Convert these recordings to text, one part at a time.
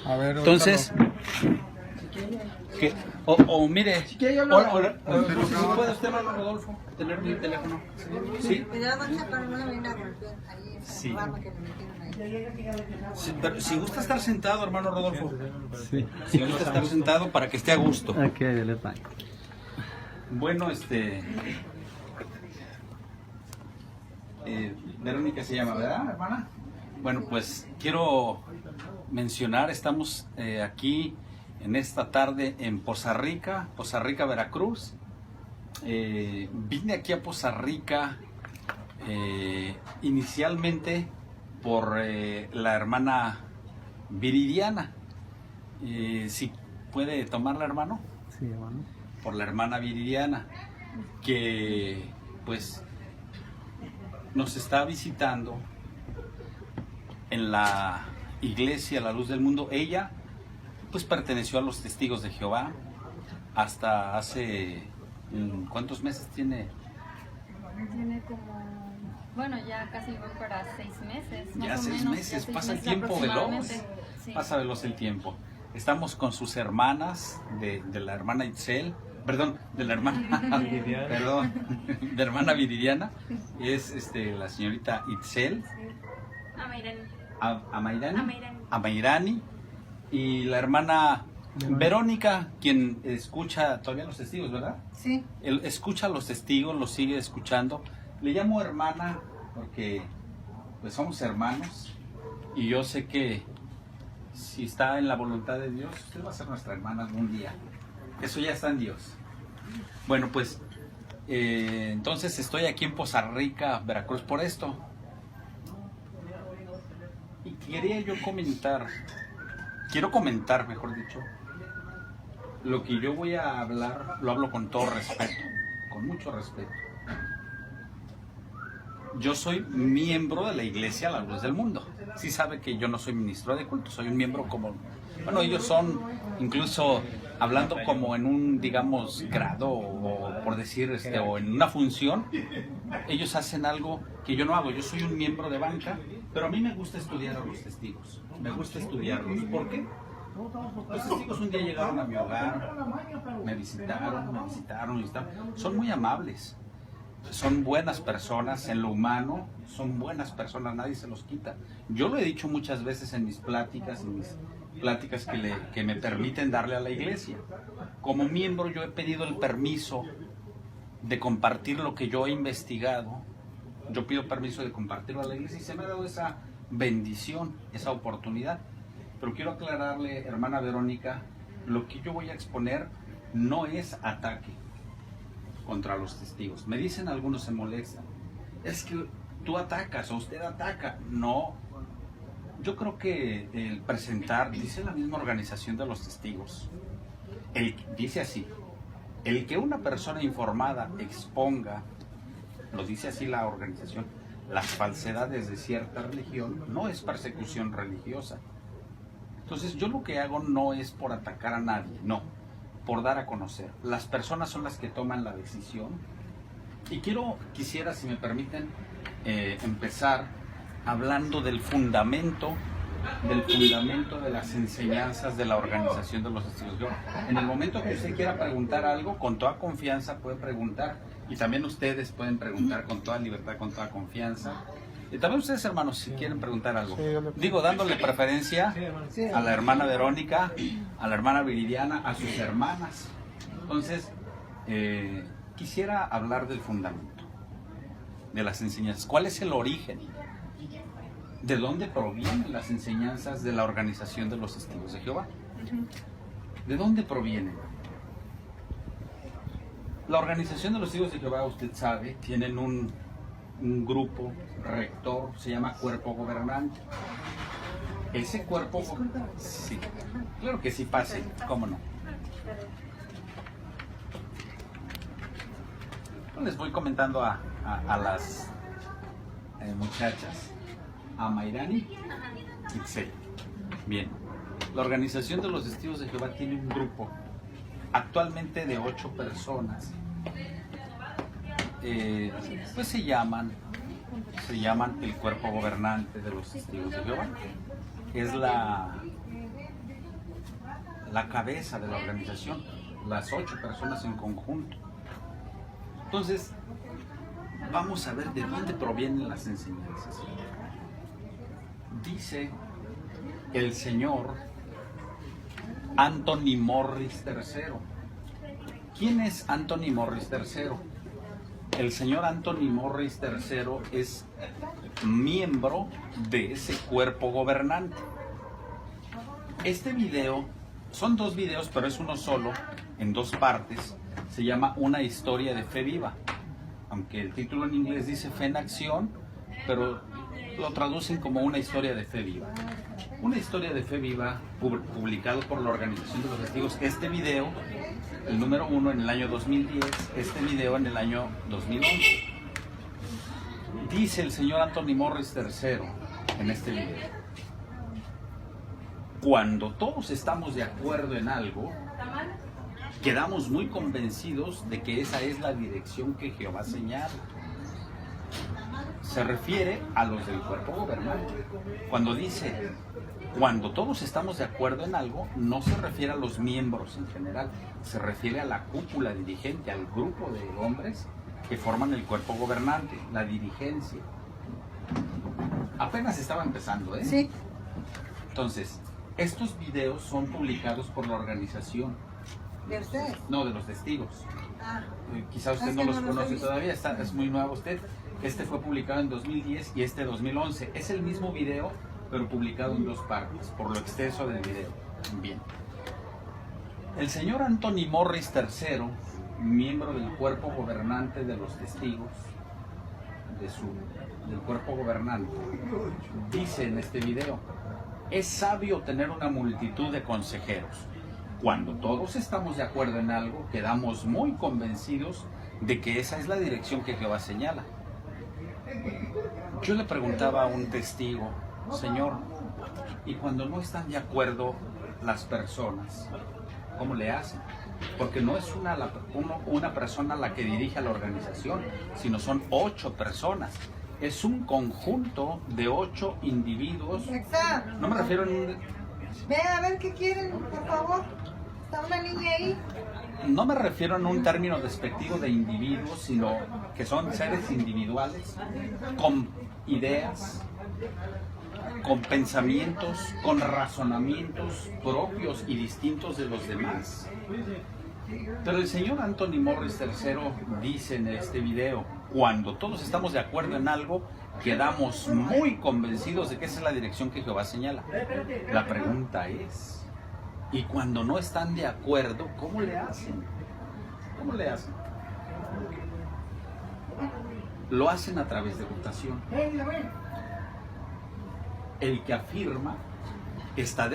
A ver, Entonces, mire, si quiere yo ahora, hablo. ¿puede usted, hermano Rodolfo, tener mi teléfono? Sí. Cuidado, don Chaco, no me viene a golpear ahí esa Sí. rama que le metieron ahí. Sí, pero si gusta estar sentado, hermano Rodolfo. Sí. Si gusta estar sentado para que esté a gusto. Ok, le pago. Bueno, Verónica se llama, ¿verdad, hermana? Bueno, pues quiero mencionar, estamos aquí en esta tarde en Poza Rica, Veracruz. Vine aquí a Poza Rica inicialmente por la hermana Viridiana. Si puede tomarla, hermano. Sí, hermano. Por la hermana Viridiana, que pues nos está visitando en la iglesia La Luz del Mundo. Ella pues perteneció a los Testigos de Jehová hasta hace ¿cuántos meses tiene? Tiene como, bueno, ya casi voy para 6 meses. Ya más o 6 menos, meses, ya 6 pasa el meses tiempo veloz, aproximadamente, sí. pasa veloz el tiempo. Estamos con sus hermanas, de la hermana Itzel, perdón, de la hermana, perdón, de la hermana Viridiana, es la señorita Itzel, Amairani, y la hermana Verónica, quien escucha todavía los testigos, ¿verdad? Sí. Él escucha a los testigos, los sigue escuchando. Le llamo hermana porque pues somos hermanos y yo sé que si está en la voluntad de Dios, usted va a ser nuestra hermana algún día. Eso ya está en Dios. Bueno, pues entonces estoy aquí en Poza Rica, Veracruz, por esto. Y quería yo quiero comentar, mejor dicho, lo que yo voy a hablar, lo hablo con todo respeto, con mucho respeto. Yo soy miembro de la Iglesia La Luz del Mundo. Sí sabe que yo no soy ministro de culto, soy un miembro como... Bueno, ellos son, incluso hablando como en un, digamos, grado, o por decir, o en una función, ellos hacen algo que yo no hago. Yo soy un miembro de banca, pero a mí me gusta estudiar a los testigos. Me gusta estudiarlos. ¿Por qué? Los testigos un día llegaron a mi hogar, me visitaron. Son muy amables. Son buenas personas en lo humano, son buenas personas, nadie se los quita. Yo lo he dicho muchas veces en mis pláticas que me permiten darle a la iglesia. Como miembro yo he pedido el permiso de compartir lo que yo he investigado. Yo pido permiso de compartirlo a la iglesia y se me ha dado esa bendición, esa oportunidad. Pero quiero aclararle, hermana Verónica, lo que yo voy a exponer no es ataque contra los testigos. Me dicen algunos, se molestan, es que tú atacas o usted ataca. No, yo creo que el presentar, dice la misma organización de los testigos, dice así, el que una persona informada exponga, lo dice así la organización, las falsedades de cierta religión, no es persecución religiosa. Entonces yo lo que hago no es por atacar a nadie, no, por dar a conocer. Las personas son las que toman la decisión. Y quisiera, si me permiten, empezar hablando del fundamento de las enseñanzas de la organización de los testigos de Jehová. En el momento que usted quiera preguntar algo, con toda confianza puede preguntar. Y también ustedes pueden preguntar con toda libertad, con toda confianza. Y también ustedes, hermanos, si quieren preguntar algo. Digo, dándole preferencia a la hermana Verónica, a la hermana Viridiana, a sus hermanas. Entonces, quisiera hablar del fundamento, de las enseñanzas. ¿Cuál es el origen? ¿De dónde provienen las enseñanzas de la organización de los Testigos de Jehová? ¿De dónde provienen? La organización de los Testigos de Jehová, usted sabe, tienen un grupo rector, se llama cuerpo gobernante. Ese cuerpo, sí, claro que sí, pase, cómo no. Les voy comentando a las muchachas, a Mairani y Itzel. Bien, la organización de los Testigos de Jehová tiene un grupo actualmente de 8 personas. Pues se llaman el cuerpo gobernante de los Testigos de Jehová. Es la la cabeza de la organización, las 8 personas en conjunto. Entonces, vamos a ver de dónde provienen las enseñanzas. Dice el señor Anthony Morris III. ¿Quién es Anthony Morris III? El señor Anthony Morris III es miembro de ese cuerpo gobernante. Este video, son 2 videos, pero es uno solo, en 2 partes. Se llama Una historia de fe viva. Aunque el título en inglés dice Fe en Acción, pero lo traducen como Una historia de fe viva. Una historia de fe viva, publicado por la Organización de los Testigos. Este video, el número 1 en el año 2010, este video en el año 2011. Dice el señor Anthony Morris III en este video: cuando todos estamos de acuerdo en algo, quedamos muy convencidos de que esa es la dirección que Jehová señala. Se refiere a los del cuerpo gobernante. Cuando dice cuando todos estamos de acuerdo en algo, no se refiere a los miembros en general, se refiere a la cúpula dirigente, al grupo de hombres que forman el cuerpo gobernante, la dirigencia. Apenas estaba empezando, ¿eh? Sí. Entonces, estos videos son publicados por la organización. ¿De ustedes? No, de los testigos. Ah. Quizá usted Es no que los no los he conoce visto. todavía, es muy nuevo usted. Este fue publicado en 2010 y este 2011. Es el mismo video, pero publicado en 2 partes, por lo extenso del video. Bien. El señor Anthony Morris III, miembro del cuerpo gobernante de los testigos, del cuerpo gobernante, dice en este video: es sabio tener una multitud de consejeros. Cuando todos estamos de acuerdo en algo, quedamos muy convencidos de que esa es la dirección que Jehová señala. Yo le preguntaba a un testigo: Señor, ¿y cuando no están de acuerdo las personas, cómo le hacen? Porque no es una persona la que dirige a la organización, sino son 8 personas. Es un conjunto de 8 individuos. Alexa, No me refiero ve a ver qué quieren, por favor. Está una niña ahí. no me refiero en un término despectivo de individuos, sino que son seres individuales con ideas, con pensamientos, con razonamientos propios y distintos de los demás. Pero el señor Anthony Morris III dice en este video: cuando todos estamos de acuerdo en algo, quedamos muy convencidos de que esa es la dirección que Jehová señala. La pregunta es: ¿y cuando no están de acuerdo, cómo le hacen? ¿Cómo le hacen? Lo hacen a través de votación. El que afirma está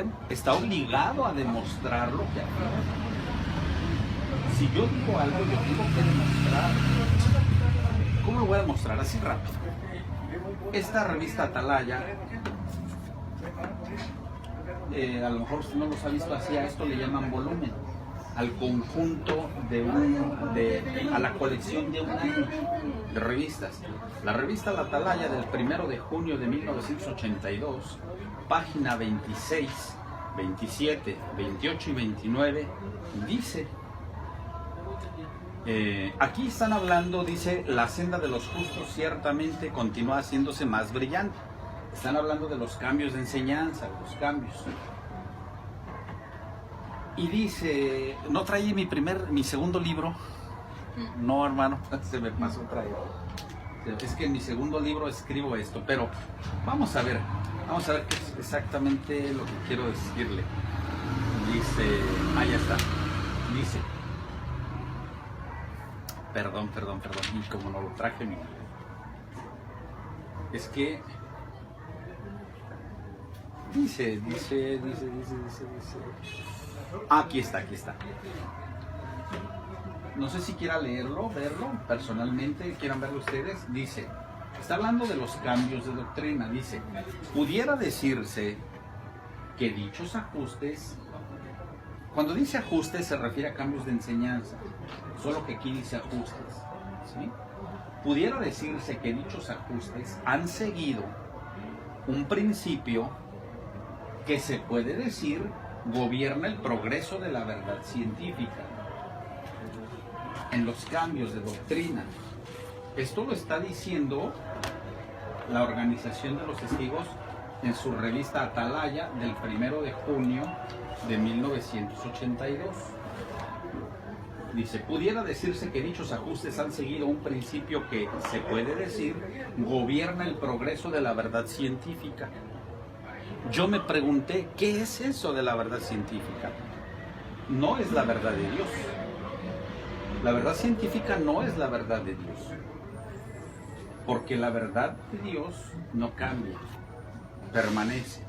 obligado a demostrar lo que afirma. Si yo digo algo, yo tengo que demostrar. ¿Cómo lo voy a demostrar? Así rápido. Esta revista Atalaya, a lo mejor usted no los ha visto así, a esto le llaman volumen, al conjunto a la colección de un año de revistas. La revista La Atalaya del 1 de junio de 1982, página 26, 27, 28 y 29, dice... aquí están hablando, dice: la senda de los justos ciertamente continúa haciéndose más brillante. Están hablando de los cambios de enseñanza, los cambios. Y dice: no trae mi segundo libro. No, hermano, se me pasó traer. Es que en mi segundo libro escribo esto, pero vamos a ver qué es exactamente lo que quiero decirle. Dice, ya está. Dice: Perdón, y como no lo traje, mira. Es que dice. Aquí está. No sé si quiera leerlo, verlo personalmente, quieran verlo ustedes. Dice, está hablando de los cambios de doctrina. Dice: pudiera decirse que dichos ajustes, cuando dice ajustes se refiere a cambios de enseñanza, solo que aquí dice ajustes, ¿sí? Pudiera decirse que dichos ajustes han seguido un principio que se puede decir gobierna el progreso de la verdad científica en los cambios de doctrina. Esto lo está diciendo la Organización de los Testigos en su revista Atalaya del 1 de junio de 1982. Dice, pudiera decirse que dichos ajustes han seguido un principio que, se puede decir, gobierna el progreso de la verdad científica. Yo me pregunté, ¿qué es eso de la verdad científica? No es la verdad de Dios. La verdad científica no es la verdad de Dios. Porque la verdad de Dios no cambia, permanece.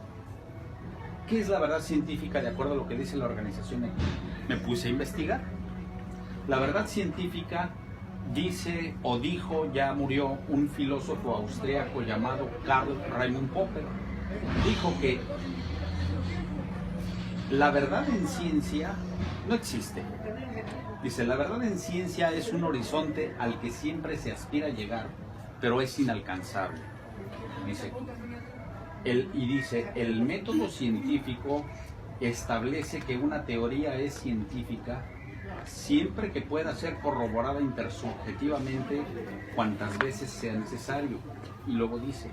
¿Qué es la verdad científica de acuerdo a lo que dice la organización aquí? Me puse a investigar. La verdad científica dice o dijo, ya murió, un filósofo austríaco llamado Karl Raimund Popper. Dijo que la verdad en ciencia no existe. Dice, la verdad en ciencia es un horizonte al que siempre se aspira a llegar, pero es inalcanzable. Dice, el método científico establece que una teoría es científica siempre que pueda ser corroborada intersubjetivamente cuantas veces sea necesario. Y luego dice,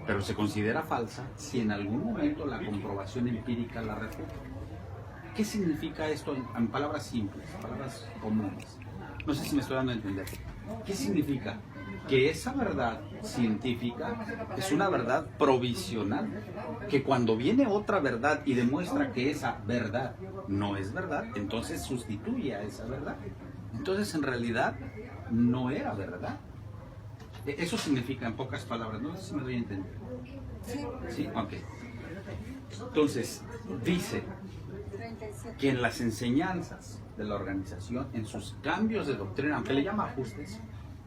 pero se considera falsa si en algún momento la comprobación empírica la refuta. ¿Qué significa esto en palabras simples, palabras comunes? No sé si me estoy dando a entender. ¿Qué significa? Que esa verdad científica es una verdad provisional, que cuando viene otra verdad y demuestra que esa verdad no es verdad, entonces sustituye a esa verdad. Entonces en realidad no era verdad. Eso significa en pocas palabras, no sé si me doy a entender. ¿Sí? Ok. Entonces dice que en las enseñanzas de la organización, en sus cambios de doctrina, aunque le llama ajustes,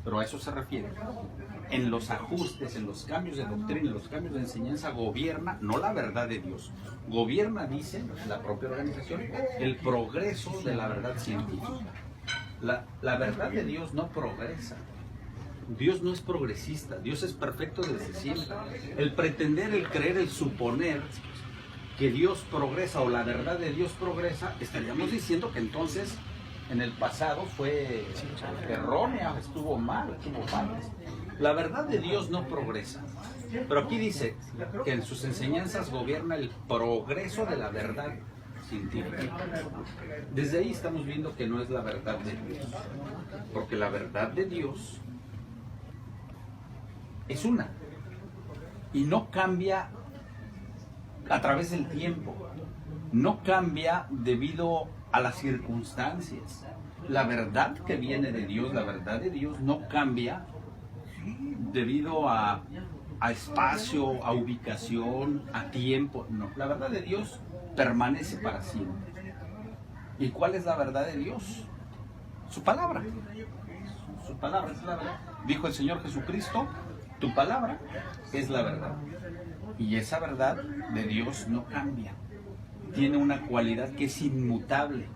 pero a eso se refiere, en los ajustes, en los cambios de doctrina, en los cambios de enseñanza, gobierna, no la verdad de Dios, gobierna, dice la propia organización, el progreso de la verdad científica. La verdad de Dios no progresa. Dios no es progresista, Dios es perfecto desde siempre. El pretender, el creer, el suponer que Dios progresa o la verdad de Dios progresa, estaríamos diciendo que entonces en el pasado fue errónea, estuvo mal. La verdad de Dios no progresa. Pero aquí dice que en sus enseñanzas gobierna el progreso de la verdad científica. Desde ahí estamos viendo que no es la verdad de Dios. Porque la verdad de Dios es una. Y no cambia a través del tiempo. No cambia debido a las circunstancias. La verdad que viene de Dios, la verdad de Dios no cambia debido a espacio, a ubicación, a tiempo. No, la verdad de Dios permanece para siempre. ¿Y cuál es la verdad de Dios? Su palabra. Su palabra es la verdad. Dijo el Señor Jesucristo, tu palabra es la verdad. Y esa verdad de Dios no cambia. Tiene una cualidad que es inmutable.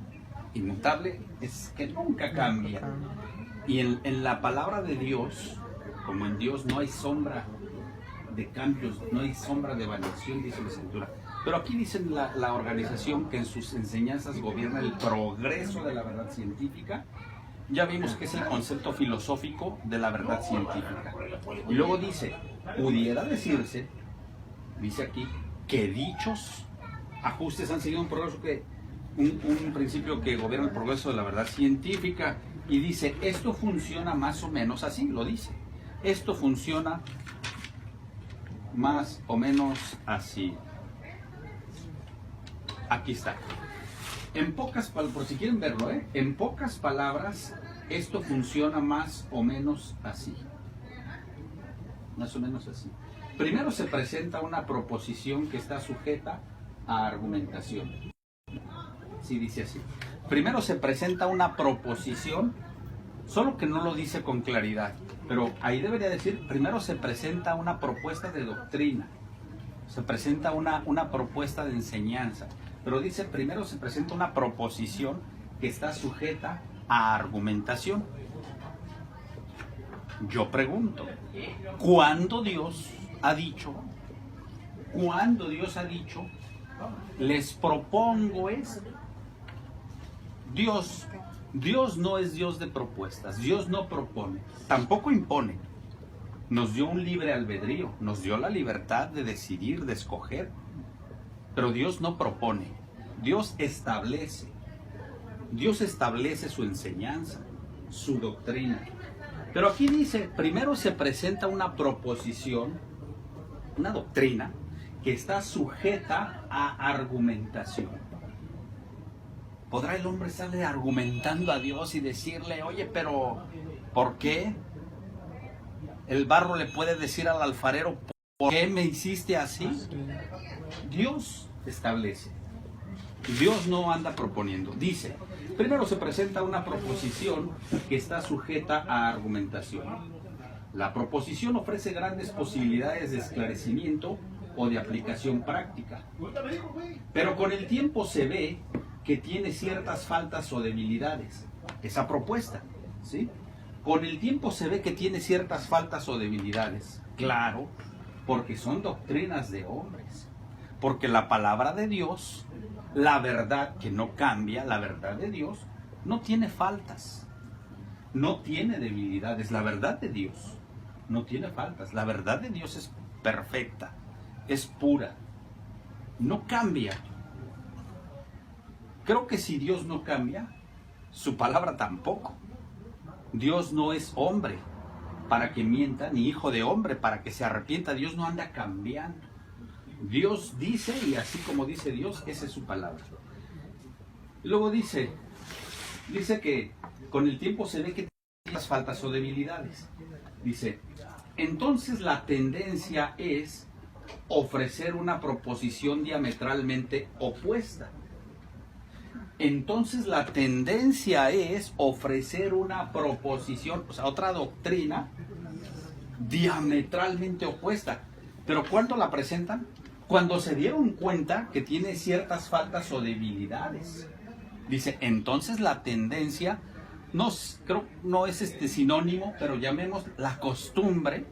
Inmutable es que nunca cambia. Y en la palabra de Dios, como en Dios no hay sombra de cambios, no hay sombra de variación, dice la Escritura. Pero aquí dicen la organización que en sus enseñanzas gobierna el progreso de la verdad científica. Ya vimos que es el concepto filosófico de la verdad científica. Y luego dice, pudiera decirse, dice aquí, que dichos ajustes han seguido un progreso un principio que gobierna el progreso de la verdad científica. Y dice, esto funciona más o menos así, lo dice. Esto funciona más o menos así. Aquí está. En pocas palabras, por si quieren verlo, en pocas palabras, esto funciona más o menos así. Más o menos así. Primero se presenta una proposición que está sujeta a argumentación. Sí, dice así. Primero se presenta una proposición, solo que no lo dice con claridad, pero ahí debería decir, primero se presenta una propuesta de doctrina, se presenta una propuesta de enseñanza, pero dice, primero se presenta una proposición que está sujeta a argumentación. Yo pregunto, ¿cuándo Dios ha dicho les propongo esto. Dios no es Dios de propuestas, Dios no propone, tampoco impone. Nos dio un libre albedrío, nos dio la libertad de decidir, de escoger, pero Dios no propone, Dios establece su enseñanza, su doctrina. Pero aquí dice, primero se presenta una proposición, una doctrina, que está sujeta a argumentación. ¿Podrá el hombre estarle argumentando a Dios y decirle, oye, pero ¿por qué? El barro le puede decir al alfarero, ¿por qué me hiciste así? Dios establece. Dios no anda proponiendo. Dice, primero se presenta una proposición que está sujeta a argumentación. La proposición ofrece grandes posibilidades de esclarecimiento o de aplicación práctica. Pero con el tiempo se ve que tiene ciertas faltas o debilidades. Esa propuesta, ¿sí? Con el tiempo se ve que tiene ciertas faltas o debilidades. Claro, porque son doctrinas de hombres. Porque la palabra de Dios, la verdad que no cambia, la verdad de Dios, no tiene faltas. No tiene debilidades. La verdad de Dios no tiene faltas. La verdad de Dios es perfecta, es pura, no cambia. Creo que si Dios no cambia, su palabra tampoco. Dios no es hombre para que mienta, ni hijo de hombre para que se arrepienta. Dios no anda cambiando. Dios dice, y así como dice Dios, esa es su palabra. Luego dice que con el tiempo se ve que tiene las faltas o debilidades. Dice, entonces la tendencia es ofrecer una proposición diametralmente opuesta. Entonces la tendencia es ofrecer una proposición, o sea, otra doctrina diametralmente opuesta. Pero ¿cuándo la presentan? Cuando se dieron cuenta que tiene ciertas faltas o debilidades. Dice, entonces la tendencia, creo no es sinónimo, pero llamemos la costumbre.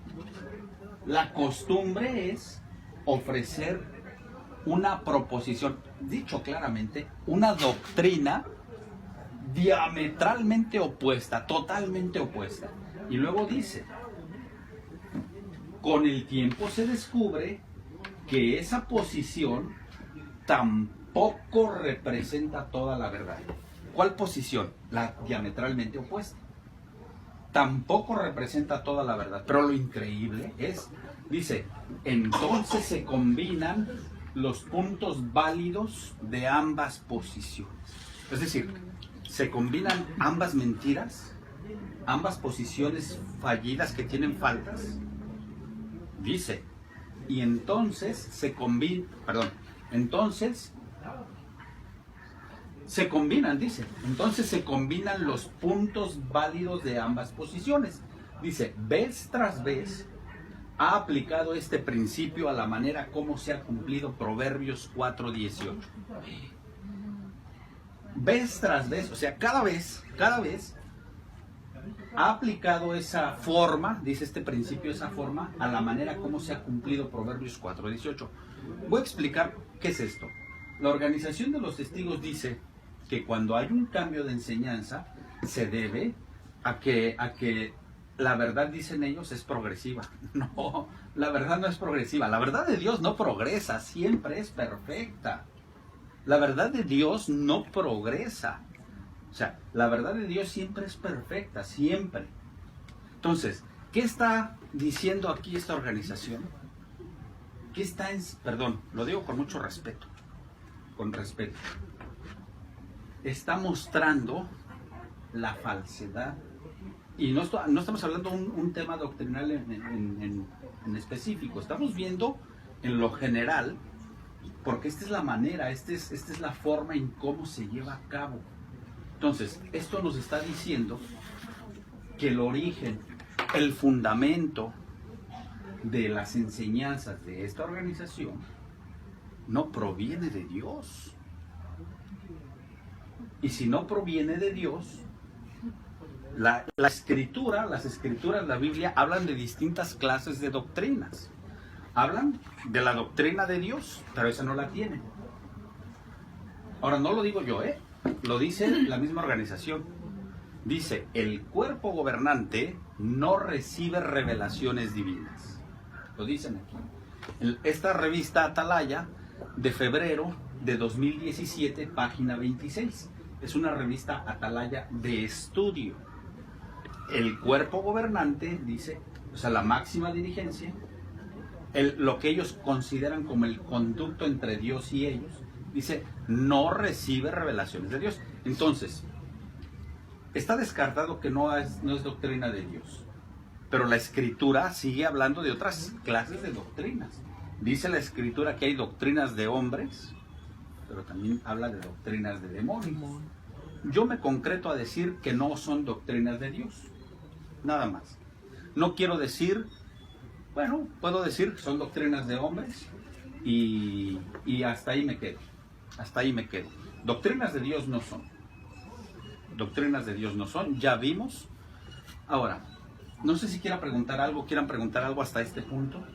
La costumbre es ofrecer una proposición, dicho claramente, una doctrina diametralmente opuesta, totalmente opuesta. Y luego dice, con el tiempo se descubre que esa posición tampoco representa toda la verdad. ¿Cuál posición? La diametralmente opuesta. Tampoco representa toda la verdad. Pero lo increíble es, dice, entonces se combinan los puntos válidos de ambas posiciones. Es decir, se combinan ambas mentiras, ambas posiciones fallidas que tienen faltas. Dice, y entonces se combinan, dice, entonces se combinan los puntos válidos de ambas posiciones. Dice, vez tras vez ha aplicado este principio a la manera como se ha cumplido Proverbios 4:18. Vez tras vez, o sea, cada vez ha aplicado esa forma, dice este principio, esa forma, a la manera como se ha cumplido Proverbios 4:18. Voy a explicar qué es esto. La Organización de los Testigos dice que cuando hay un cambio de enseñanza, se debe a que la verdad, dicen ellos, es progresiva. No, la verdad no es progresiva. La verdad de Dios no progresa, siempre es perfecta. La verdad de Dios no progresa. O sea, la verdad de Dios siempre es perfecta, siempre. Entonces, ¿qué está diciendo aquí esta organización? ¿Qué está perdón, lo digo con mucho respeto, con respeto. Está mostrando la falsedad. Y no estamos hablando de un tema doctrinal en específico. Estamos viendo en lo general, porque esta es la manera, esta es la forma en cómo se lleva a cabo. Entonces, esto nos está diciendo que el origen, el fundamento de las enseñanzas de esta organización no proviene de Dios. Y si no proviene de Dios, la escritura, las escrituras, la Biblia, hablan de distintas clases de doctrinas. Hablan de la doctrina de Dios, pero esa no la tienen. Ahora, no lo digo yo, lo dice la misma organización. Dice, el cuerpo gobernante no recibe revelaciones divinas. Lo dicen aquí. Esta revista Atalaya, de febrero de 2017, página 26. Es una revista Atalaya de estudio. El cuerpo gobernante, dice, o sea, la máxima dirigencia, lo que ellos consideran como el conducto entre Dios y ellos, dice, no recibe revelaciones de Dios. Entonces, está descartado que no es doctrina de Dios. Pero la Escritura sigue hablando de otras clases de doctrinas. Dice la Escritura que hay doctrinas de hombres, pero también habla de doctrinas de demonios. Yo me concreto a decir que no son doctrinas de Dios. Nada más. No quiero decir, bueno, puedo decir que son doctrinas de hombres y hasta ahí me quedo. Hasta ahí me quedo. Doctrinas de Dios no son. Doctrinas de Dios no son. Ya vimos. Ahora, no sé si quieran preguntar algo hasta este punto.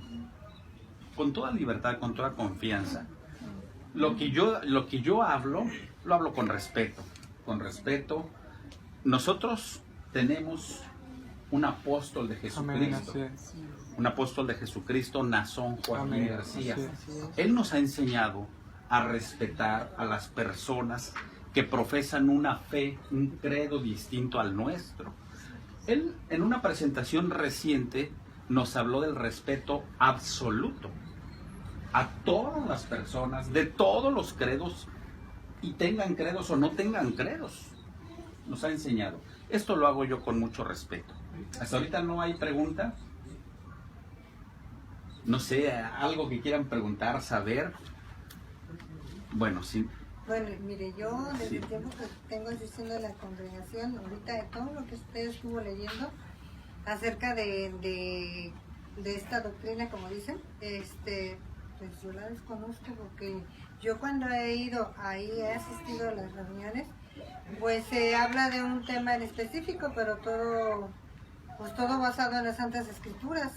Con toda libertad, con toda confianza. Lo que yo hablo, lo hablo con respeto. Con respeto. Nosotros tenemos un apóstol de Jesucristo. Un apóstol de Jesucristo, Nazón Joaquín García. Él nos ha enseñado a respetar a las personas que profesan una fe, un credo distinto al nuestro. Él, en una presentación reciente, nos habló del respeto absoluto a todas las personas, de todos los credos, y tengan credos o no tengan credos. Nos ha enseñado. Esto lo hago yo con mucho respeto. Hasta ahorita no hay preguntas. No sé, algo que quieran preguntar, saber. Bueno, sí. Bueno, mire, yo desde el tiempo que tengo asistiendo a la congregación, ahorita de todo lo que usted estuvo leyendo acerca de esta doctrina, como dicen, pues yo la desconozco, porque yo cuando he ido ahí, he asistido a las reuniones, pues se habla de un tema en específico, pero todo basado en las Santas Escrituras.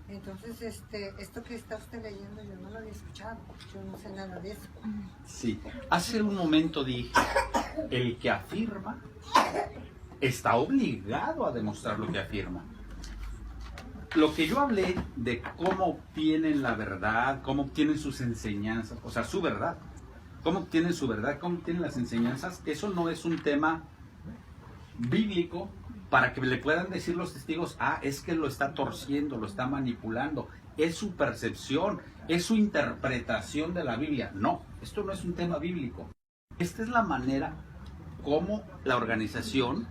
Entonces, esto que está usted leyendo, yo no lo había escuchado, yo no sé nada de eso. Sí, hace un momento dije, el que afirma está obligado a demostrar lo que afirma. Lo que yo hablé de cómo obtienen la verdad, cómo obtienen sus enseñanzas, o sea, su verdad, cómo obtienen su verdad, cómo obtienen las enseñanzas, eso no es un tema bíblico, para que le puedan decir los testigos, es que lo está torciendo, lo está manipulando, es su percepción, es su interpretación de la Biblia. No, esto no es un tema bíblico. Esta es la manera como la organización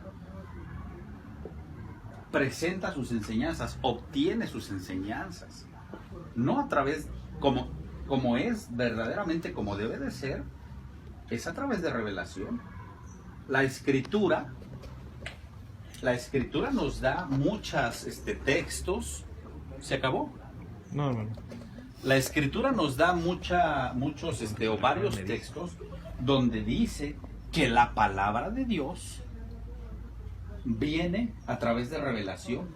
presenta sus enseñanzas, obtiene sus enseñanzas. No a través, como es verdaderamente, como debe de ser, es a través de revelación. La Escritura nos da muchos textos. ¿Se acabó? No, hermano. La Escritura nos da muchos o varios textos donde dice que la palabra de Dios viene a través de revelación.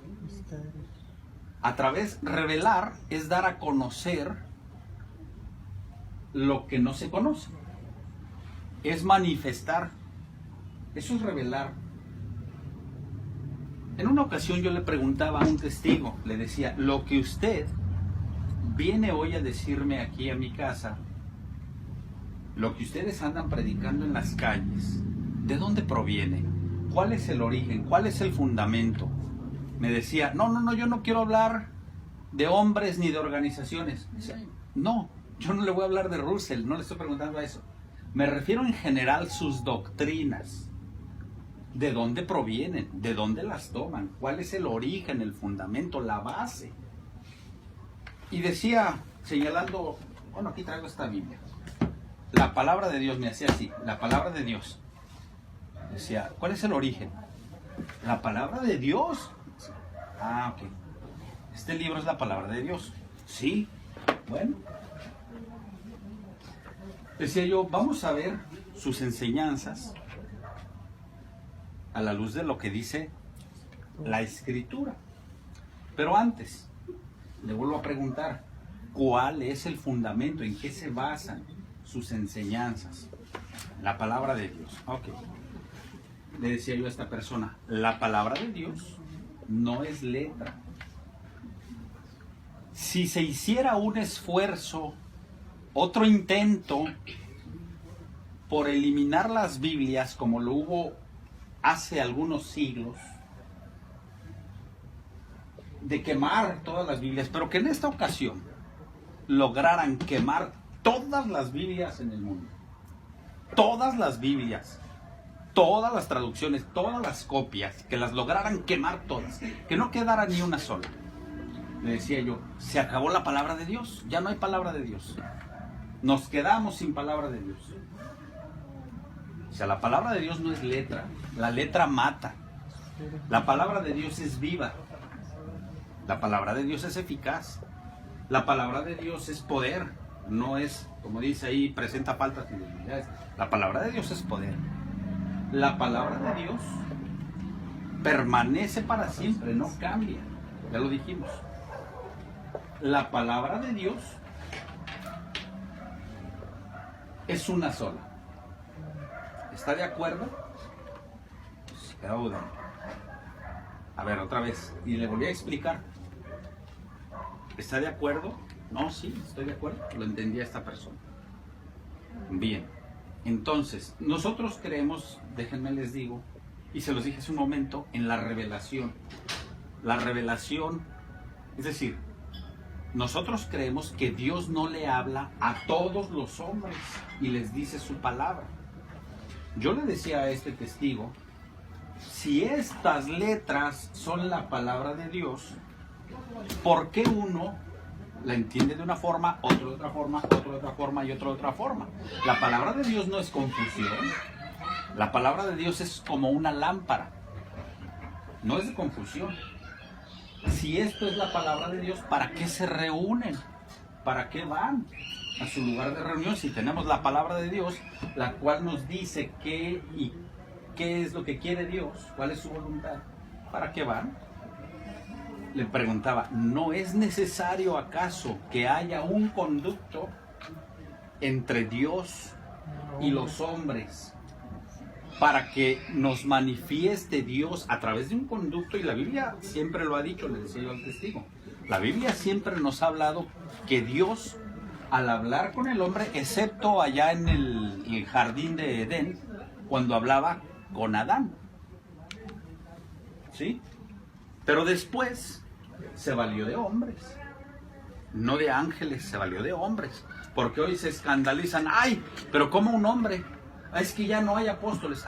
Revelar es dar a conocer lo que no se conoce. Es manifestar. Eso es revelar. En una ocasión yo le preguntaba a un testigo, le decía, lo que usted viene hoy a decirme aquí a mi casa, lo que ustedes andan predicando en las calles, ¿de dónde proviene? ¿Cuál es el origen? ¿Cuál es el fundamento? Me decía, no, yo no quiero hablar de hombres ni de organizaciones. Decía, no, yo no le voy a hablar de Russell, no le estoy preguntando a eso. Me refiero en general sus doctrinas. ¿De dónde provienen? ¿De dónde las toman? ¿Cuál es el origen, el fundamento, la base? Y decía, señalando, bueno, aquí traigo esta Biblia. La palabra de Dios, me hacía así, la palabra de Dios. Decía, ¿cuál es el origen? La palabra de Dios. Ok. Este libro es la palabra de Dios. Sí, bueno. Decía yo, vamos a ver sus enseñanzas a la luz de lo que dice la Escritura. Pero antes, le vuelvo a preguntar, ¿cuál es el fundamento? ¿En qué se basan sus enseñanzas? la palabra de Dios. Ok. Le decía yo a esta persona, la palabra de Dios no es letra. Si se hiciera un esfuerzo, otro intento por eliminar las Biblias como lo hubo hace algunos siglos, de quemar todas las Biblias, pero que en esta ocasión lograran quemar todas las Biblias en el mundo, todas las Biblias, todas las traducciones, todas las copias, que las lograran quemar todas, que no quedara ni una sola. Le decía yo, se acabó la palabra de Dios, ya no hay palabra de Dios. Nos quedamos sin palabra de Dios. O sea, la palabra de Dios no es letra, la letra mata. La palabra de Dios es viva. La palabra de Dios es eficaz. La palabra de Dios es poder. No es, como dice ahí, presenta faltas y debilidades. La palabra de Dios es poder. La palabra de Dios permanece para siempre, no cambia. Ya lo dijimos. La palabra de Dios es una sola. ¿Está de acuerdo? Se queda dudando. A ver, otra vez. Y le volví a explicar. ¿Está de acuerdo? No, sí, estoy de acuerdo. Lo entendía esta persona. Bien. Entonces, nosotros creemos, déjenme les digo, y se los dije hace un momento, en la revelación. La revelación, es decir, nosotros creemos que Dios no le habla a todos los hombres y les dice su palabra. Yo le decía a este testigo, si estas letras son la palabra de Dios, ¿por qué uno la entiende de una forma, otro de otra forma, otro de otra forma y otro de otra forma? La palabra de Dios no es confusión. La palabra de Dios es como una lámpara. No es de confusión. Si esto es la palabra de Dios, ¿para qué se reúnen? ¿Para qué van a su lugar de reunión si tenemos la palabra de Dios, la cual nos dice qué y qué es lo que quiere Dios, cuál es su voluntad? ¿Para qué van? Le preguntaba, ¿no es necesario acaso que haya un conducto entre Dios y los hombres para que nos manifieste Dios a través de un conducto? Y la Biblia siempre lo ha dicho, le decía yo al testigo. La Biblia siempre nos ha hablado que Dios, al hablar con el hombre, excepto allá en el jardín de Edén, cuando hablaba con Adán, ¿sí? Pero después se valió de hombres, no de ángeles, se valió de hombres, porque hoy se escandalizan, ¡ay! Pero ¿cómo un hombre? Es que ya no hay apóstoles.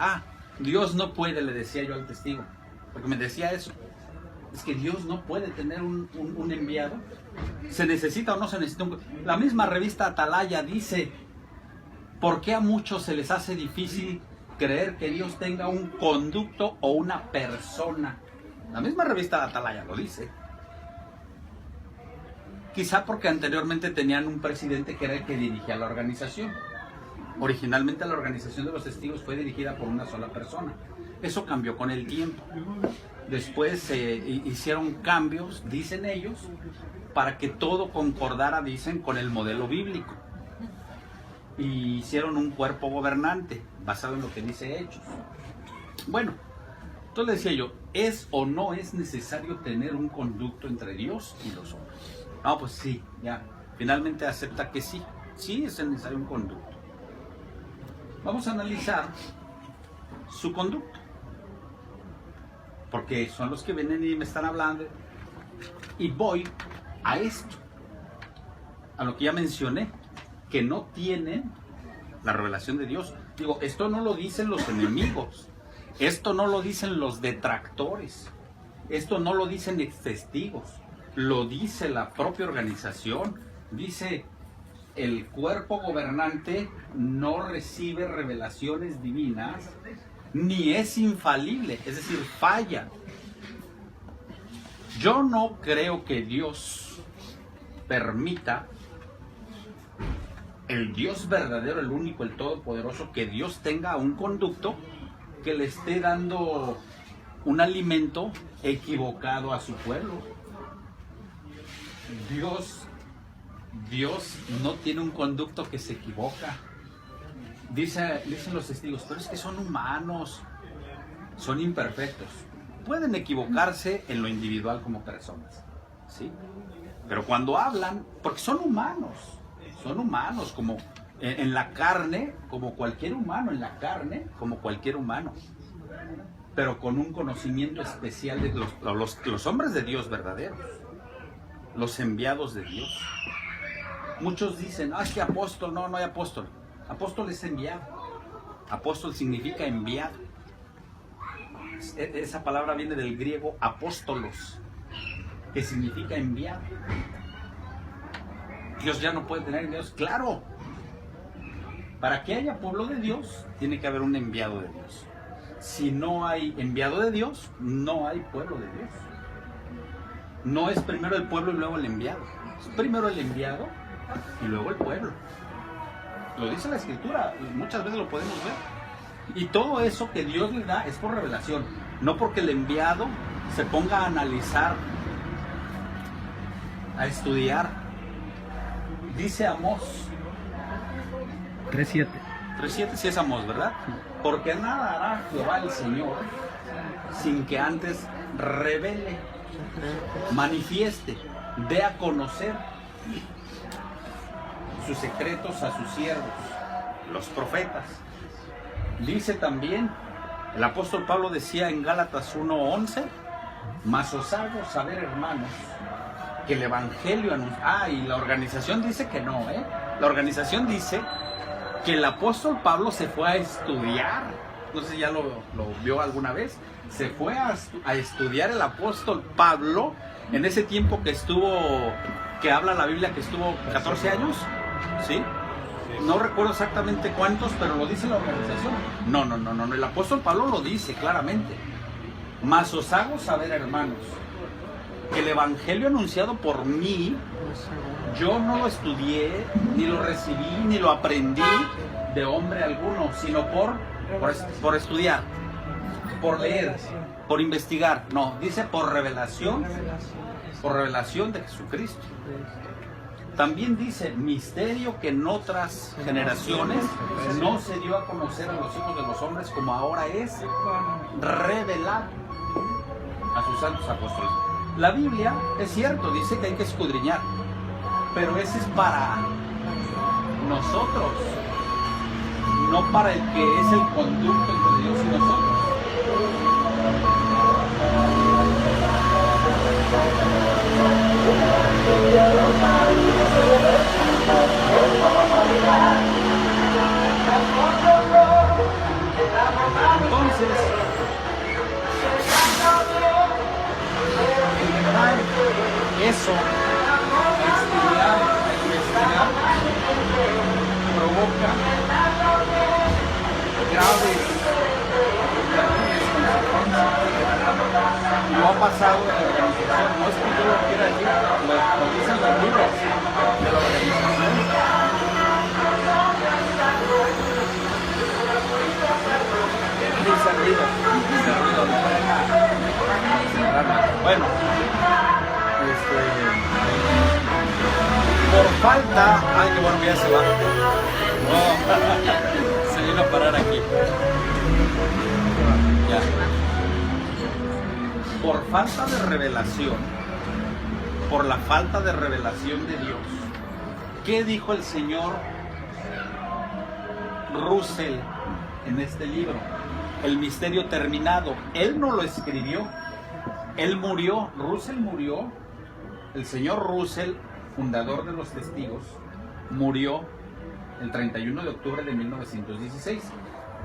Dios no puede, le decía yo al testigo, porque me decía eso. Es que Dios no puede tener un enviado. ¿Se necesita o no se necesita La misma revista Atalaya dice, ¿por qué a muchos se les hace difícil creer que Dios tenga un conducto o una persona? La misma revista Atalaya lo dice. Quizá porque anteriormente tenían un presidente que era el que dirigía la organización. Originalmente la organización de los testigos fue dirigida por una sola persona. Eso cambió con el tiempo. Después se hicieron cambios, dicen ellos, para que todo concordara, dicen, con el modelo bíblico. Y hicieron un cuerpo gobernante, basado en lo que dice Hechos. Bueno, entonces le decía yo, ¿es o no es necesario tener un conducto entre Dios y los hombres? No, pues sí, ya. Finalmente acepta que sí. Sí es necesario un conducto. Vamos a analizar su conducto. Porque son los que vienen y me están hablando. Y voy a esto. A lo que ya mencioné. Que no tienen la revelación de Dios. Digo, esto no lo dicen los enemigos. Esto no lo dicen los detractores. Esto no lo dicen ex testigos. Lo dice la propia organización. Dice, el cuerpo gobernante no recibe revelaciones divinas, ni es infalible, es decir, falla. Yo no creo que Dios permita, el Dios verdadero, el único, el todopoderoso, que Dios tenga un conducto que le esté dando un alimento equivocado a su pueblo. Dios no tiene un conducto que se equivoca. Dicen los testigos, pero es que son humanos, son imperfectos. Pueden equivocarse en lo individual como personas, ¿sí? Pero cuando hablan, porque son humanos como en la carne, como cualquier humano, en la carne, como cualquier humano, pero con un conocimiento especial de los hombres de Dios verdaderos, los enviados de Dios. Muchos dicen, es que apóstol, no hay apóstol. Apóstol es enviado. Apóstol significa enviado. Esa palabra viene del griego apóstolos, que significa enviado. Dios ya no puede tener enviados. Claro, para que haya pueblo de Dios, tiene que haber un enviado de Dios. Si no hay enviado de Dios, no hay pueblo de Dios. No es primero el pueblo y luego el enviado. Es primero el enviado y luego el pueblo. Lo dice la Escritura, muchas veces lo podemos ver. Y todo eso que Dios le da es por revelación, no porque el enviado se ponga a analizar, a estudiar. Dice Amós 3:7. 3:7, sí es Amós, ¿verdad? Porque nada hará Jehová el Señor sin que antes revele, manifieste, dé a conocer sus secretos a sus siervos, los profetas. Dice también, el apóstol Pablo decía en Gálatas 1:11, mas os hago saber, hermanos, que el evangelio anuncia. Y la organización dice que no, La organización dice que el apóstol Pablo se fue a estudiar. No sé si ya lo vio alguna vez. Se fue a estudiar el apóstol Pablo en ese tiempo que habla la Biblia que estuvo 14 años, ¿sí? No recuerdo exactamente cuántos, pero lo dice la organización. No, el apóstol Pablo lo dice claramente. Mas os hago saber, hermanos, que el evangelio anunciado por mí, yo no lo estudié, ni lo recibí, ni lo aprendí de hombre alguno, sino por estudiar, por leer, por investigar. No, dice por revelación de Jesucristo. También dice, misterio que en otras generaciones no se dio a conocer a los hijos de los hombres, como ahora es revelado a sus santos apóstoles. La Biblia, es cierto, dice que hay que escudriñar, pero ese es para nosotros, no para el que es el conducto entre Dios y nosotros. Entonces, eso, estudiar, investigar, provoca graves consecuencias. No ha pasado en la organización, no es que yo lo quiera decir, lo dicen los libros de la organización. Bueno, por falta, qué bueno que ya se va. No, se vino a parar aquí. Ya. Por falta de revelación, por la falta de revelación de Dios, ¿qué dijo el señor Russell en este libro? El misterio terminado. Él no lo escribió, él murió. Russell murió, el señor Russell, fundador de los Testigos, murió el 31 de octubre de 1916.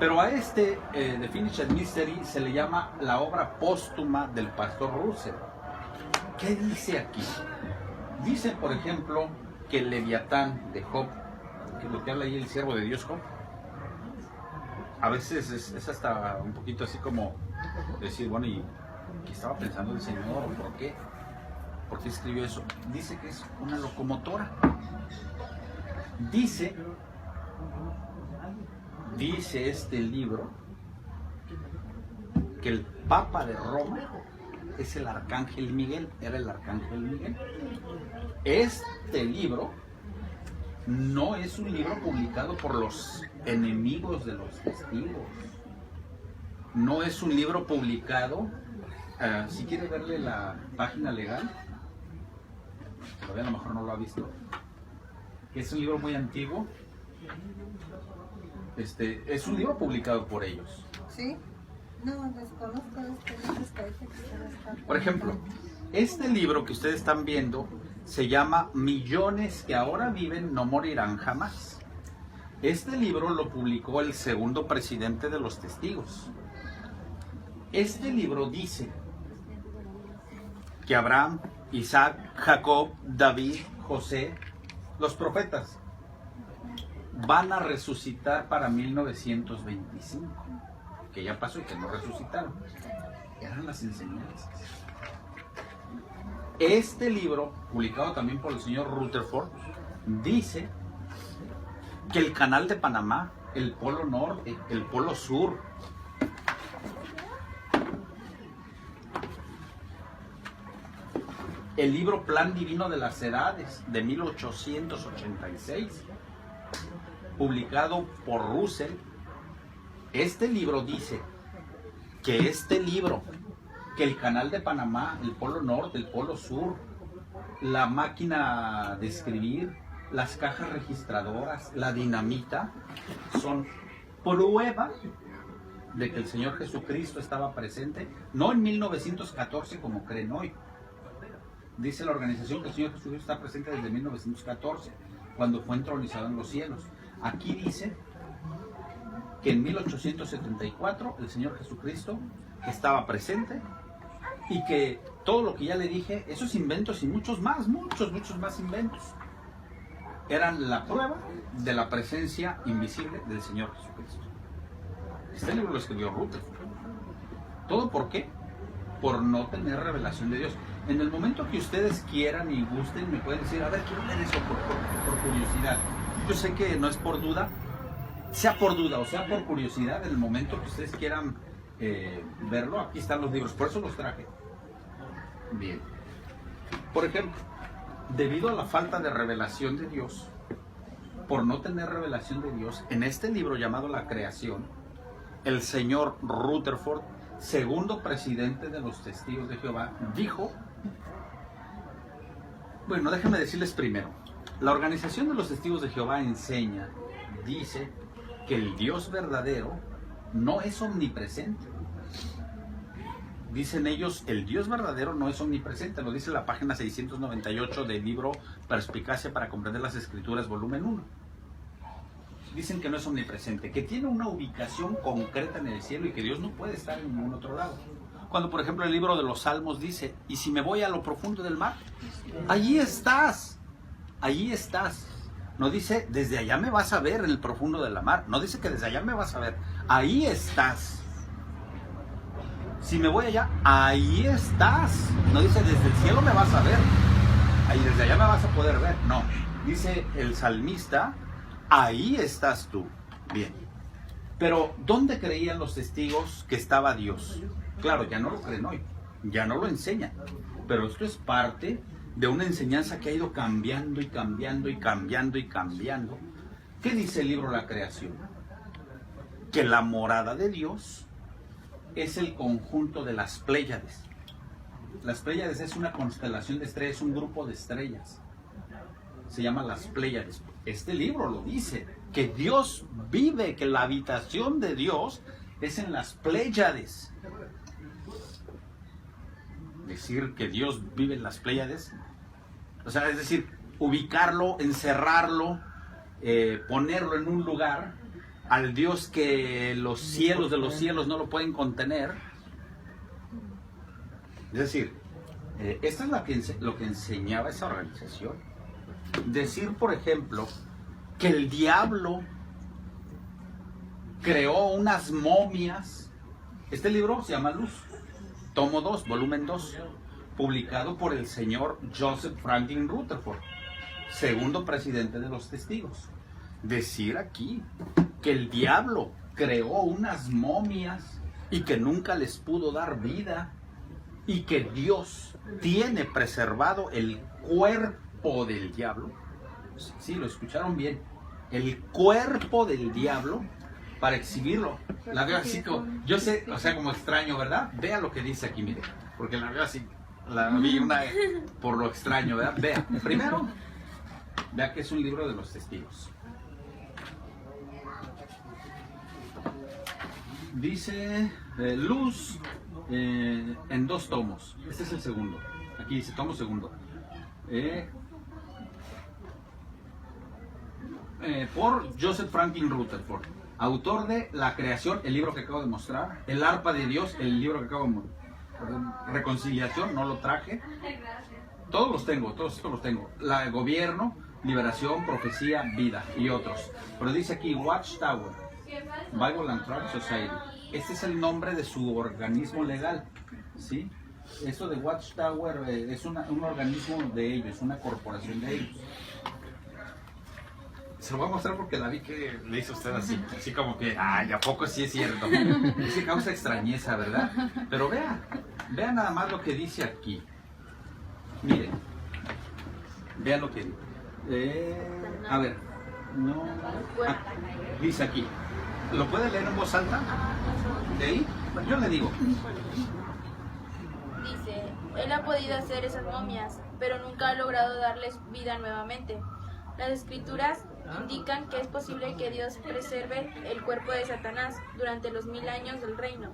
Pero a The Finished Mystery se le llama la obra póstuma del pastor Russell. ¿Qué dice aquí? Dice, por ejemplo, que el Leviatán de Job, que es lo que habla ahí el siervo de Dios Job, a veces es hasta un poquito así como decir, bueno, ¿y qué estaba pensando el Señor? ¿Por qué? ¿Por qué escribió eso? Dice que es una locomotora. Dice este libro que el Papa de Roma es el Arcángel Miguel, era el Arcángel Miguel. Este libro no es un libro publicado por los enemigos de los testigos. No es un libro publicado, si quiere verle la página legal, todavía a lo mejor no lo ha visto, que es un libro muy antiguo. Es un libro publicado por ellos. ¿Sí? No, desconozco libros que están. Por ejemplo, este libro que ustedes están viendo se llama Millones que ahora viven no morirán jamás. Este libro lo publicó el segundo presidente de los testigos. Este libro dice que Abraham, Isaac, Jacob, David, José, los profetas, van a resucitar para 1925, que ya pasó y que no resucitaron. Eran las enseñanzas. Este libro, publicado también por el señor Rutherford, dice que el canal de Panamá, el polo norte, el polo sur, el libro Plan Divino de las Edades de 1886, publicado por Russell, este libro dice que que el canal de Panamá, el polo norte, el polo sur, la máquina de escribir, las cajas registradoras, la dinamita, son prueba de que el Señor Jesucristo estaba presente, no en 1914 como creen hoy. Dice la organización que el Señor Jesucristo está presente desde 1914, cuando fue entronizado en los cielos. Aquí dice que en 1874 el Señor Jesucristo estaba presente y que todo lo que ya le dije, esos inventos y muchos más inventos, eran la prueba de la presencia invisible del Señor Jesucristo. Este libro lo escribió Rutherford. ¿Todo por qué? Por no tener revelación de Dios. En el momento que ustedes quieran y gusten, me pueden decir, a ver, quiero leer eso por curiosidad. Yo sé que no es por duda, sea por duda o sea por curiosidad, en el momento que ustedes quieran verlo, aquí están los libros, por eso los traje. Bien. Por ejemplo, debido a la falta de revelación de Dios, por no tener revelación de Dios, en este libro llamado La Creación, el señor Rutherford, segundo presidente de los Testigos de Jehová, dijo, bueno, déjenme decirles primero, la organización de los Testigos de Jehová enseña, dice que el Dios verdadero no es omnipresente. Dicen ellos, el Dios verdadero no es omnipresente, lo dice la página 698 del libro Perspicacia para comprender las Escrituras, volumen 1. Dicen que no es omnipresente, que tiene una ubicación concreta en el cielo y que Dios no puede estar en ningún otro lado. Cuando, por ejemplo, el libro de los Salmos dice, y si me voy a lo profundo del mar, allí estás, allí estás. No dice, desde allá me vas a ver en el profundo de la mar, no dice que desde allá me vas a ver, ahí estás. Si me voy allá, ahí estás. No dice, desde el cielo me vas a ver, ahí desde allá me vas a poder ver. No, dice el salmista, ahí estás tú. Bien. Pero, ¿dónde creían los testigos que estaba Dios? Claro, ya no lo creen hoy, ya no lo enseñan. Pero esto es parte de una enseñanza que ha ido cambiando y cambiando y cambiando y cambiando. ¿Qué dice el libro La Creación? Que la morada de Dios es el conjunto de las Pléyades. Las Pléyades es una constelación de estrellas, un grupo de estrellas. Se llama las Pléyades. Este libro lo dice, que Dios vive, que la habitación de Dios es en las Pléyades. Decir que Dios vive en las Pléyades, o sea, es decir, ubicarlo, encerrarlo, ponerlo en un lugar, al Dios que los cielos de los cielos no lo pueden contener. Es decir, esto es lo que enseñaba esa organización. Decir, por ejemplo, que el diablo creó unas momias. Este libro se llama Luz, tomo 2, volumen 2, publicado por el señor Joseph Franklin Rutherford, segundo presidente de los Testigos. Decir aquí que el diablo creó unas momias y que nunca les pudo dar vida y que Dios tiene preservado el cuerpo del diablo, Sí, lo escucharon bien. El cuerpo del diablo para exhibirlo. La veo así como, yo sé, o sea, como extraño, ¿verdad? Vea lo que dice aquí, mire, porque la veo así, la vi una por lo extraño, ¿verdad? Vea, primero, vea que es un libro de los testigos. Dice Luz en 2 tomos. Este es el segundo. Aquí dice tomo segundo. Por Joseph Franklin Rutherford, autor de La creación, el libro que acabo de mostrar, El arpa de Dios, el libro que acabo de mostrar, Reconciliación, no lo traje, todos los tengo, todos estos los tengo, La gobierno, liberación, profecía, vida y otros, pero dice aquí Watchtower, Bible and Tract Society, este es el nombre de su organismo legal, ¿sí? Eso de Watchtower es un organismo de ellos, una corporación de ellos. Se lo voy a mostrar porque la vi que le hizo usted así como que, ay, ¿a poco sí es cierto? Es que causa extrañeza, ¿verdad? Pero vea nada más lo que dice aquí. Miren, vean lo que dice. A ver, no. Dice aquí, ¿lo puede leer en voz alta? ¿De ahí? Yo le digo. Dice, él ha podido hacer esas momias, pero nunca ha logrado darles vida nuevamente. Las escrituras indican que es posible que Dios preserve el cuerpo de Satanás durante los 1000 años del reino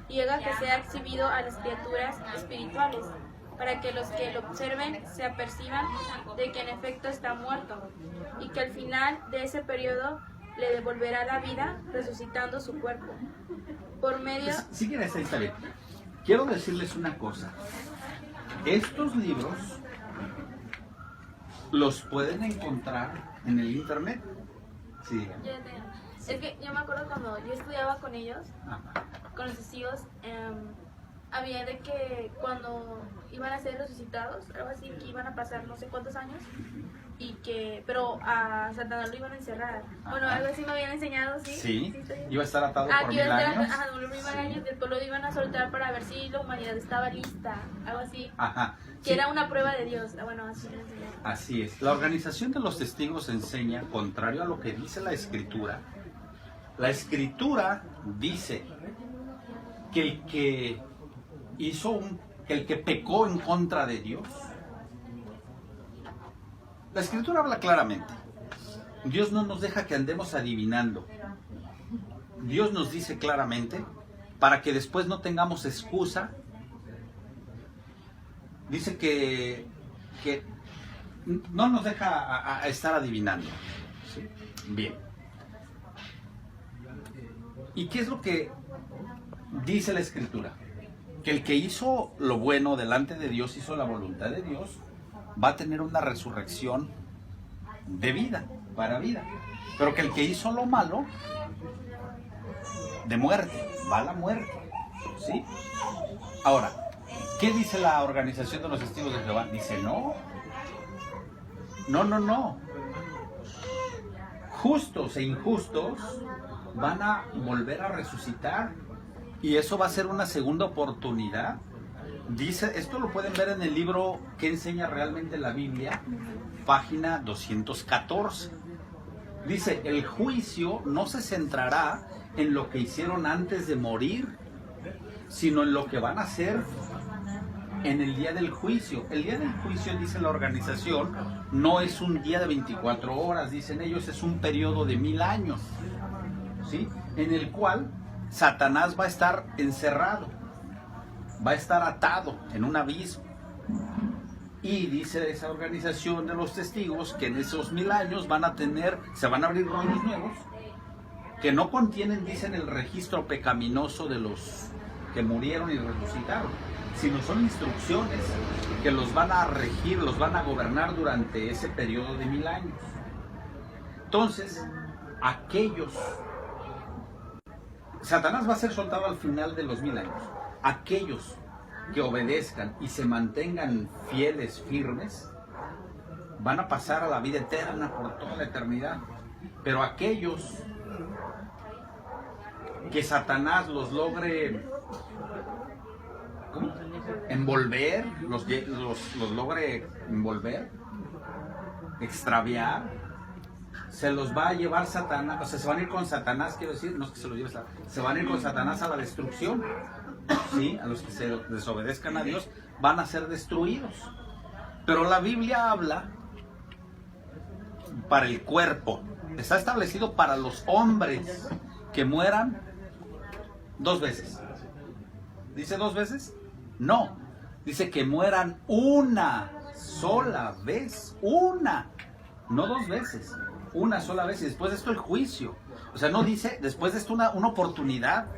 y haga que sea exhibido a las criaturas espirituales, para que los que lo observen se aperciban de que en efecto está muerto y que al final de ese periodo le devolverá la vida resucitando su cuerpo. Por medio... Si quieres, ahí está bien. Quiero decirles una cosa. Estos libros los pueden encontrar en el internet. Sí. Es que yo me acuerdo cuando yo estudiaba con ellos, con los testigos, había de que cuando iban a ser resucitados, algo así, que iban a pasar no sé cuántos años, y que, pero a Satanás lo iban a encerrar. Bueno, algo así me habían enseñado, ¿sí? Sí, iba a estar atado por 1000 años. Ajá, por 1000 años, después lo iban a soltar para ver si la humanidad estaba lista, algo así. Ajá. Que era una prueba de Dios. Bueno, así me enseñaron. Así es. La organización de los testigos enseña, contrario a lo que dice la Escritura, la Escritura dice que el que el que pecó en contra de Dios, la Escritura habla claramente. Dios no nos deja que andemos adivinando. Dios nos dice claramente, para que después no tengamos excusa. Dice que no nos deja a estar adivinando. ¿Sí? Bien. ¿Y qué es lo que dice la Escritura? Que el que hizo lo bueno delante de Dios, hizo la voluntad de Dios, va a tener una resurrección de vida, para vida. Pero que el que hizo lo malo, de muerte, va a la muerte. ¿Sí? Ahora, ¿qué dice la organización de los testigos de Jehová? Dice, no. Justos e injustos van a volver a resucitar. Y eso va a ser una segunda oportunidad. Dice, esto lo pueden ver en el libro que enseña realmente la Biblia, página 214. Dice, el juicio no se centrará en lo que hicieron antes de morir, sino en lo que van a hacer en el día del juicio. El día del juicio, dice la organización, no es un día de 24 horas, dicen ellos, es un periodo de 1000 años, ¿sí? En el cual Satanás va a estar encerrado, va a estar atado en un abismo. Y dice esa organización de los testigos que en esos 1000 años se van a abrir rollos nuevos que no contienen, dicen, el registro pecaminoso de los que murieron y resucitaron, sino son instrucciones que los van a regir, los van a gobernar durante ese periodo de 1000 años. Entonces, Satanás va a ser soltado al final de los 1000 años. Aquellos que obedezcan y se mantengan fieles, firmes, van a pasar a la vida eterna por toda la eternidad. Pero aquellos que Satanás los logre envolver, los logre envolver, extraviar, se los va a llevar Satanás, o sea, se van a ir con Satanás, quiero decir, no es que se los lleve Satanás, se van a ir con Satanás a la destrucción, ¿sí? A los que se desobedezcan a Dios van a ser destruidos. Pero la Biblia habla para el cuerpo, está establecido para los hombres que mueran 2 veces. ¿Dice 2 veces? No, dice que mueran una sola vez, no 2 veces, una sola vez, y después de esto el juicio. O sea, no dice después de esto una oportunidad,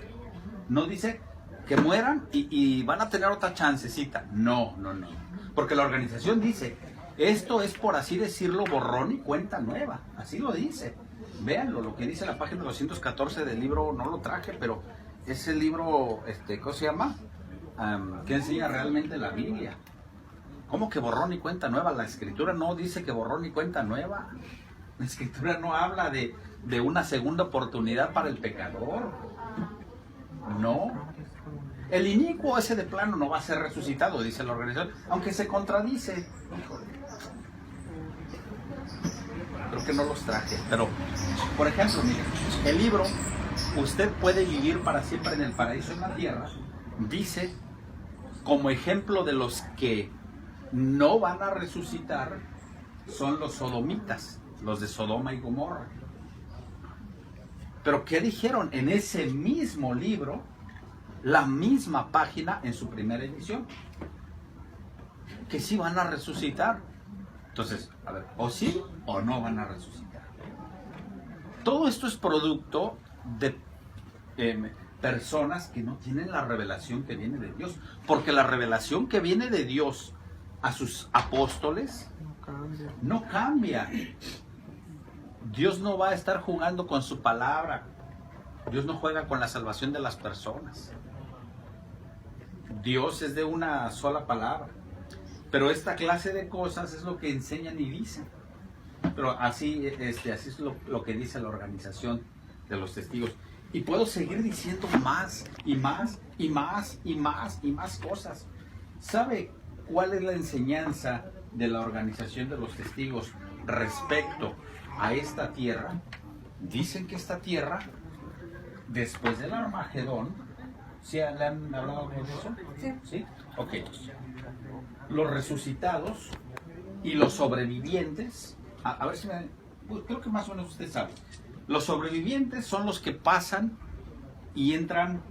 no dice que mueran y van a tener otra chancecita. No, porque la organización dice, esto es, por así decirlo, borrón y cuenta nueva, así lo dice. Véanlo, lo que dice la página 214 del libro, no lo traje, pero es el libro, ¿cómo se llama? Que enseña realmente la Biblia. ¿Cómo que borrón y cuenta nueva? La Escritura no dice que borrón y cuenta nueva. La Escritura no habla de una segunda oportunidad para el pecador. No. El inicuo ese de plano no va a ser resucitado, dice la organización, aunque se contradice. Híjole. Creo que no los traje, pero, por ejemplo, miren, el libro Usted puede vivir para siempre en el paraíso en la tierra, dice, como ejemplo de los que no van a resucitar, son los sodomitas, los de Sodoma y Gomorra. Pero ¿qué dijeron en ese mismo libro? La misma página en su primera edición, que sí van a resucitar. Entonces, a ver, o sí o no van a resucitar. Todo esto es producto de personas que no tienen la revelación que viene de Dios, porque la revelación que viene de Dios a sus apóstoles no cambia. Dios no va a estar jugando con su palabra. Dios no juega con la salvación de las personas. Dios es de una sola palabra. Pero esta clase de cosas es lo que enseñan y dicen. Pero así es lo que dice la organización de los testigos. Y puedo seguir diciendo más y más y más y más y más cosas. ¿Sabe cuál es la enseñanza de la organización de los testigos respecto a esta tierra? Dicen que esta tierra, después del Armagedón, ¿sí le han hablado de eso? Sí. ¿Sí? Ok. Los resucitados y los sobrevivientes, a ver si me... creo que más o menos usted sabe. Los sobrevivientes son los que pasan y entran,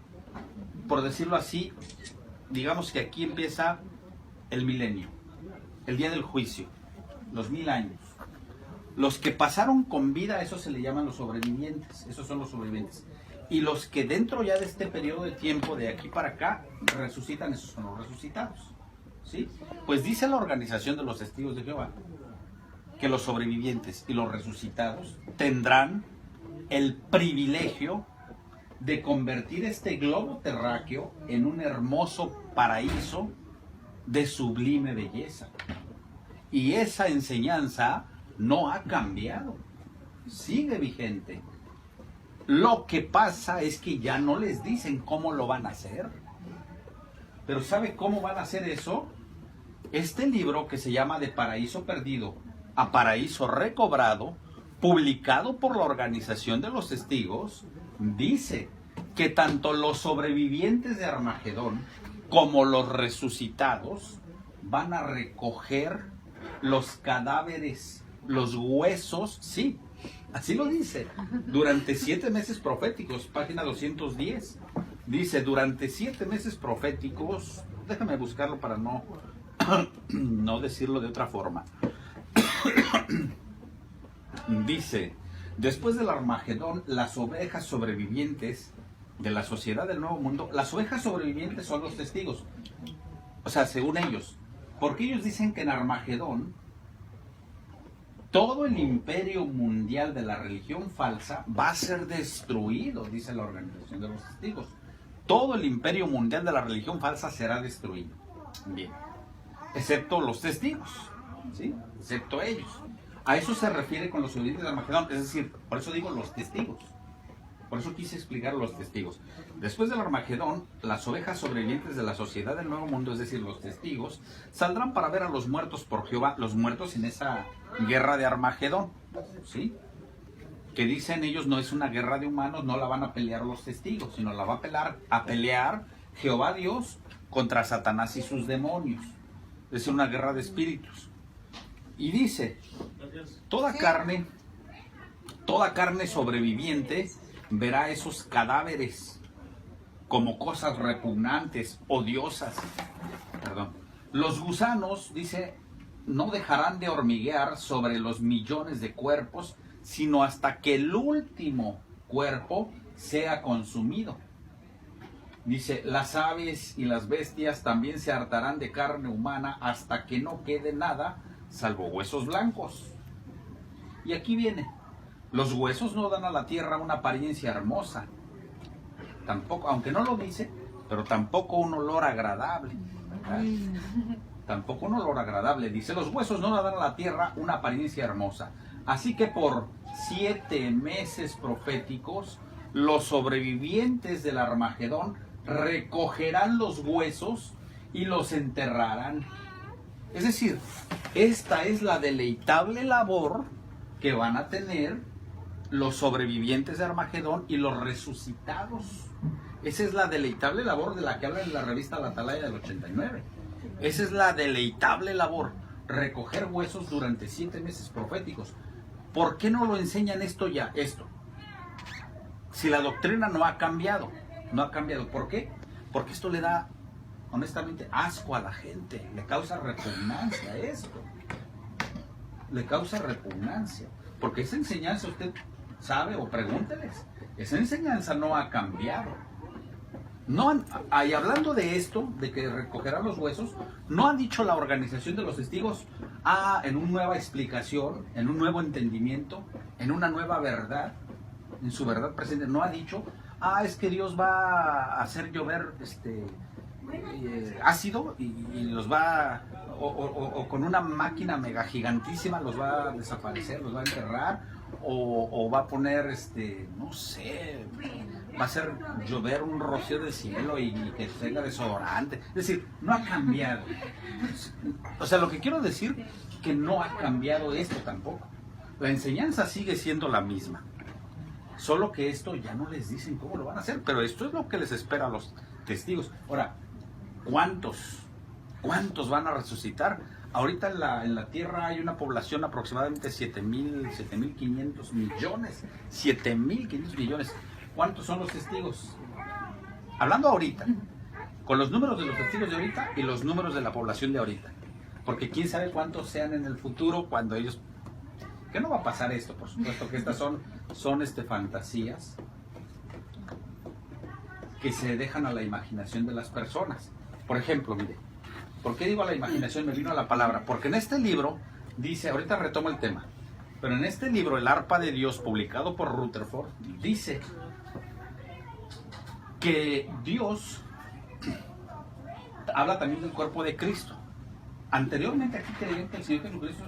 por decirlo así, digamos que aquí empieza el milenio, el día del juicio, los 1000 años. Los que pasaron con vida, esos se le llaman los sobrevivientes, esos son los sobrevivientes. Y los que dentro ya de este periodo de tiempo, de aquí para acá, resucitan, esos son los resucitados. ¿Sí? Pues dice la organización de los testigos de Jehová que los sobrevivientes y los resucitados tendrán el privilegio de convertir este globo terráqueo en un hermoso paraíso de sublime belleza. Y esa enseñanza no ha cambiado, sigue vigente. Lo que pasa es que ya no les dicen cómo lo van a hacer. Pero ¿sabe cómo van a hacer eso? Este libro que se llama De Paraíso Perdido a Paraíso Recobrado, publicado por la Organización de los Testigos, dice que tanto los sobrevivientes de Armagedón como los resucitados van a recoger los cadáveres, los huesos, sí, así lo dice, durante 7 meses proféticos, página 210. Dice, durante 7 meses proféticos, déjame buscarlo para no decirlo de otra forma. Dice, después del Armagedón, las ovejas sobrevivientes de la sociedad del Nuevo Mundo, las ovejas sobrevivientes son los testigos. O sea, según ellos, porque ellos dicen que en Armagedón, todo el imperio mundial de la religión falsa va a ser destruido, dice la Organización de los Testigos. Todo el imperio mundial de la religión falsa será destruido. Bien. Excepto los testigos, ¿sí? Excepto ellos. A eso se refiere con los sobrevivientes de Armagedón, es decir, por eso digo los testigos. Por eso quise explicar los testigos. Después del Armagedón, las ovejas sobrevivientes de la sociedad del Nuevo Mundo, es decir, los testigos, saldrán para ver a los muertos por Jehová, los muertos en esa guerra de Armagedón, ¿sí? Que dicen ellos no es una guerra de humanos, no la van a pelear los testigos, sino la va a pelear Jehová Dios contra Satanás y sus demonios. Es una guerra de espíritus. Y dice, toda carne sobreviviente verá esos cadáveres como cosas repugnantes, odiosas. Los gusanos, dice, no dejarán de hormiguear sobre los millones de cuerpos, sino hasta que el último cuerpo sea consumido. Dice, las aves y las bestias también se hartarán de carne humana hasta que no quede nada, salvo huesos blancos. Y aquí viene, los huesos no dan a la tierra una apariencia hermosa, tampoco, aunque no lo dice, pero tampoco un olor agradable, ¿verdad? Tampoco un olor agradable. Dice, los huesos no dan a la tierra una apariencia hermosa. Así que por 7 meses proféticos, los sobrevivientes del Armagedón recogerán los huesos y los enterrarán. Es decir, esta es la deleitable labor que van a tener los sobrevivientes de Armagedón y los resucitados. Esa es la deleitable labor de la que habla en la revista La Atalaya del 89. Esa es la deleitable labor, recoger huesos durante 7 meses proféticos. ¿Por qué no lo enseñan esto ya? Si la doctrina no ha cambiado. ¿Por qué? Porque esto le da, honestamente, asco a la gente. Le causa repugnancia esto. Le causa repugnancia. Porque esa enseñanza, usted sabe o pregúnteles, esa enseñanza no ha cambiado. Y hablando de esto, de que recogerán los huesos, no ha dicho la organización de los testigos, en una nueva explicación, en un nuevo entendimiento, en una nueva verdad, en su verdad presente, no ha dicho, es que Dios va a hacer llover ácido y los va, o con una máquina mega gigantísima los va a desaparecer, los va a enterrar, o va a poner, no sé, va a hacer llover un rocío del cielo y que tenga desodorante. Es decir, no ha cambiado. O sea, lo que quiero decir que no ha cambiado esto tampoco. La enseñanza sigue siendo la misma. Solo que esto ya no les dicen cómo lo van a hacer, pero esto es lo que les espera a los testigos. Ahora, ¿cuántos van a resucitar? Ahorita en la Tierra hay una población aproximadamente 7.500 millones. 7.500 millones. ¿Cuántos son los testigos? Hablando ahorita, con los números de los testigos de ahorita y los números de la población de ahorita. Porque quién sabe cuántos sean en el futuro cuando ellos... Que no va a pasar esto, por supuesto, que estas son fantasías que se dejan a la imaginación de las personas. Por ejemplo, mire, ¿por qué digo a la imaginación? Me vino a la palabra. Porque en este libro dice, ahorita retomo el tema, pero en este libro, El Arpa de Dios, publicado por Rutherford, dice que Dios habla también del cuerpo de Cristo. Anteriormente aquí creían que el Señor Jesucristo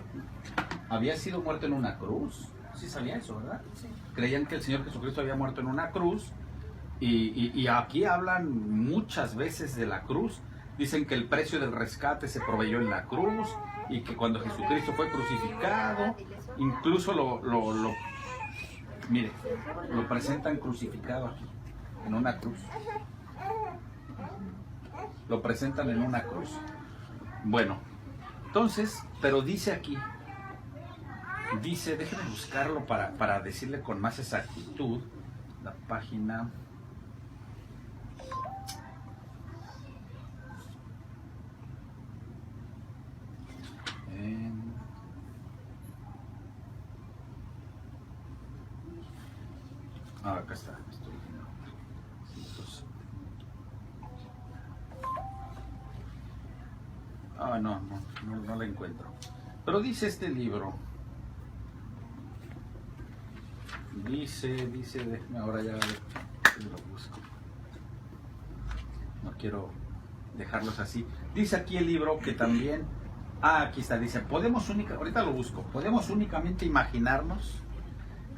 había sido muerto en una cruz. Sí sabía eso, ¿verdad? Sí. Creían que el Señor Jesucristo había muerto en una cruz. Y aquí hablan muchas veces de la cruz. Dicen que el precio del rescate se proveyó en la cruz. Y que cuando Jesucristo fue crucificado, incluso lo presentan crucificado aquí, en una cruz. Lo presentan en una cruz. Bueno, entonces, pero dice aquí, déjenme buscarlo para decirle con más exactitud la página. Acá está. No la encuentro. Pero dice este libro. Dice, déjeme ahora ya lo busco. No quiero dejarlos así. Dice aquí el libro que también, aquí está, dice, ahorita lo busco, podemos únicamente imaginarnos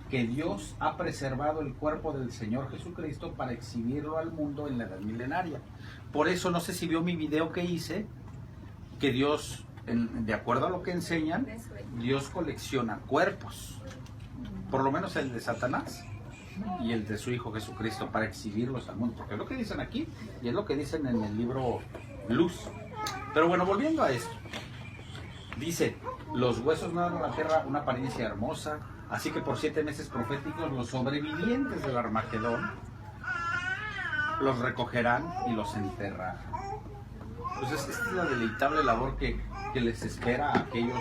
que Dios ha preservado el cuerpo del Señor Jesucristo para exhibirlo al mundo en la edad milenaria. Por eso, no sé si vio mi video que hice, que Dios, de acuerdo a lo que enseñan, Dios colecciona cuerpos, por lo menos el de Satanás y el de su Hijo Jesucristo, para exhibirlos al mundo, porque es lo que dicen aquí y es lo que dicen en el libro Luz. Pero bueno, volviendo a esto, dice: los huesos no dan a la tierra una apariencia hermosa, así que por 7 meses proféticos los sobrevivientes del Armagedón los recogerán y los enterrarán. Entonces, esta es la deleitable labor que les espera a aquellos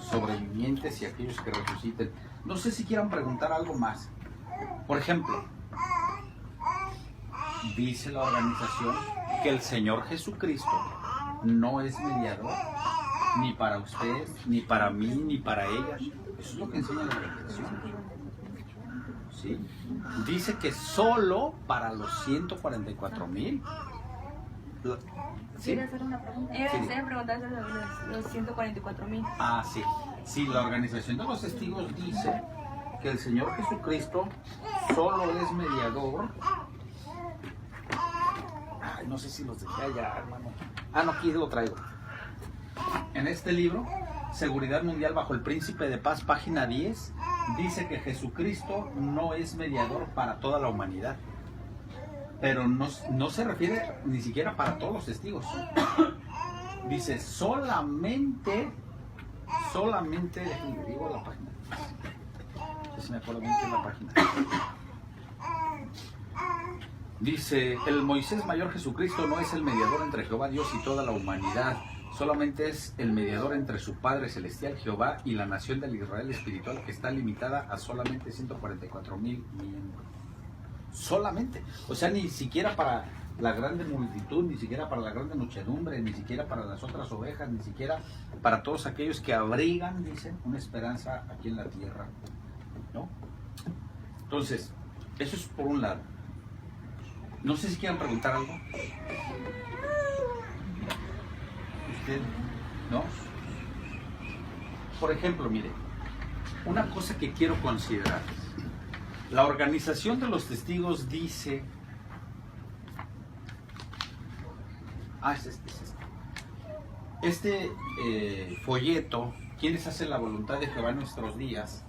sobrevivientes y a aquellos que resuciten. No sé si quieran preguntar algo más. Por ejemplo, dice la organización que el Señor Jesucristo no es mediador ni para usted, ni para mí, ni para ella. Eso es lo que enseña la organización. ¿Sí? Dice que solo para los 144,000. ¿Sí? ¿Quiere hacer una pregunta? Sí. Preguntar sobre los 144,000. Ah, sí. Sí, la organización de los testigos dice que el Señor Jesucristo solo es mediador. Ay, no sé si los dejé allá, hermano. Ah, no, aquí lo traigo. En este libro, Seguridad Mundial bajo el Príncipe de Paz, página 10, dice que Jesucristo no es mediador para toda la humanidad. Pero no se refiere ni siquiera para todos los testigos. Dice solamente, déjenme digo la página. No sé si me acuerdo bien qué es la página. Dice: el Moisés mayor Jesucristo no es el mediador entre Jehová Dios y toda la humanidad. Solamente es el mediador entre su Padre Celestial, Jehová, y la nación del Israel espiritual, que está limitada a solamente 144,000 miembros. Solamente. O sea, ni siquiera para la grande multitud, ni siquiera para la grande muchedumbre, ni siquiera para las otras ovejas, ni siquiera para todos aquellos que abrigan, dicen, una esperanza aquí en la tierra, ¿no? Entonces, eso es por un lado. No sé si quieran preguntar algo. ¿Usted? ¿No? Por ejemplo, mire, una cosa que quiero considerar. La organización de los testigos dice... Este folleto, ¿Quiénes hacen la voluntad de Jehová en nuestros días?,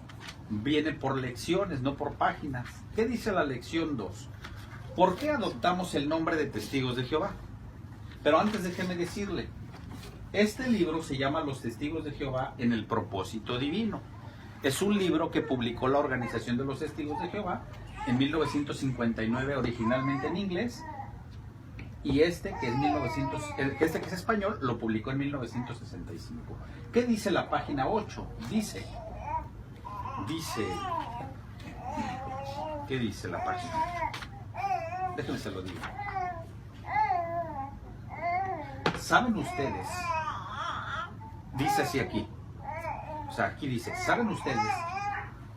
viene por lecciones, no por páginas. ¿Qué dice la lección 2? ¿Por qué adoptamos el nombre de Testigos de Jehová? Pero antes déjeme decirle, este libro se llama Los Testigos de Jehová en el propósito divino. Es un libro que publicó la Organización de los Testigos de Jehová en 1959, originalmente en inglés, y este que es español, lo publicó en 1965. ¿Qué dice la página 8? Dice, ¿qué dice la página? Déjenme se lo digo. ¿Saben ustedes? Dice así aquí. O sea, aquí dice: ¿saben ustedes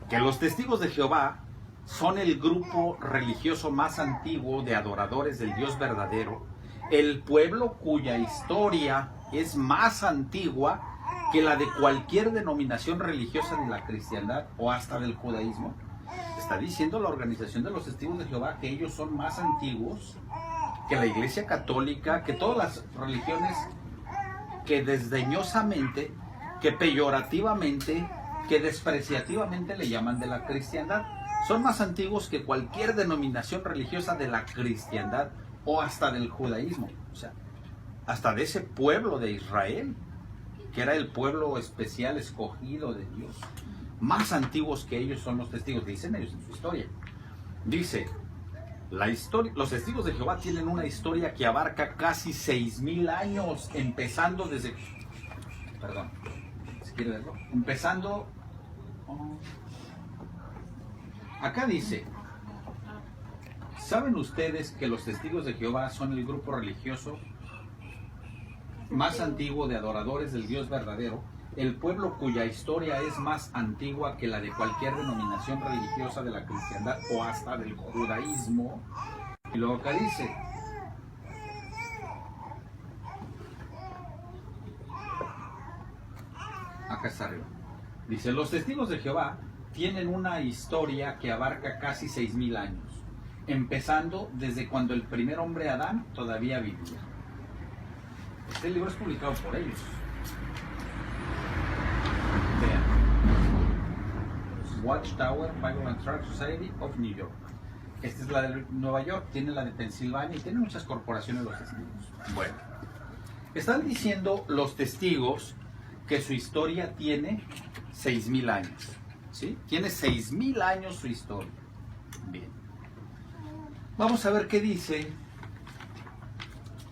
que los testigos de Jehová son el grupo religioso más antiguo de adoradores del Dios verdadero, el pueblo cuya historia es más antigua que la de cualquier denominación religiosa de la cristiandad o hasta del judaísmo? Está diciendo la Organización de los Testigos de Jehová que ellos son más antiguos que la Iglesia Católica, que todas las religiones que desdeñosamente, que peyorativamente, que despreciativamente le llaman de la cristiandad. Son más antiguos que cualquier denominación religiosa de la cristiandad o hasta del judaísmo. O sea, hasta de ese pueblo de Israel, que era el pueblo especial escogido de Dios. Más antiguos que ellos son los testigos, dicen ellos en su historia. Dice, los testigos de Jehová tienen una historia que abarca casi 6,000 años, empezando desde... Perdón, si quiere verlo. Empezando... Acá dice, ¿saben ustedes que los testigos de Jehová son el grupo religioso más antiguo de adoradores del Dios verdadero, el pueblo cuya historia es más antigua que la de cualquier denominación religiosa de la cristiandad o hasta del judaísmo? Y luego acá dice, acá está arriba, dice, los testigos de Jehová tienen una historia que abarca casi 6,000 años, empezando desde cuando el primer hombre Adán todavía vivía. Este libro es publicado por ellos. Vean. Watchtower Bible and Tract Society of New York. Esta es la de Nueva York, tiene la de Pensilvania y tiene muchas corporaciones los testigos. Bueno, están diciendo los testigos que su historia tiene 6,000 años. ¿Sí? Tiene 6,000 años su historia. Bien. Vamos a ver qué dice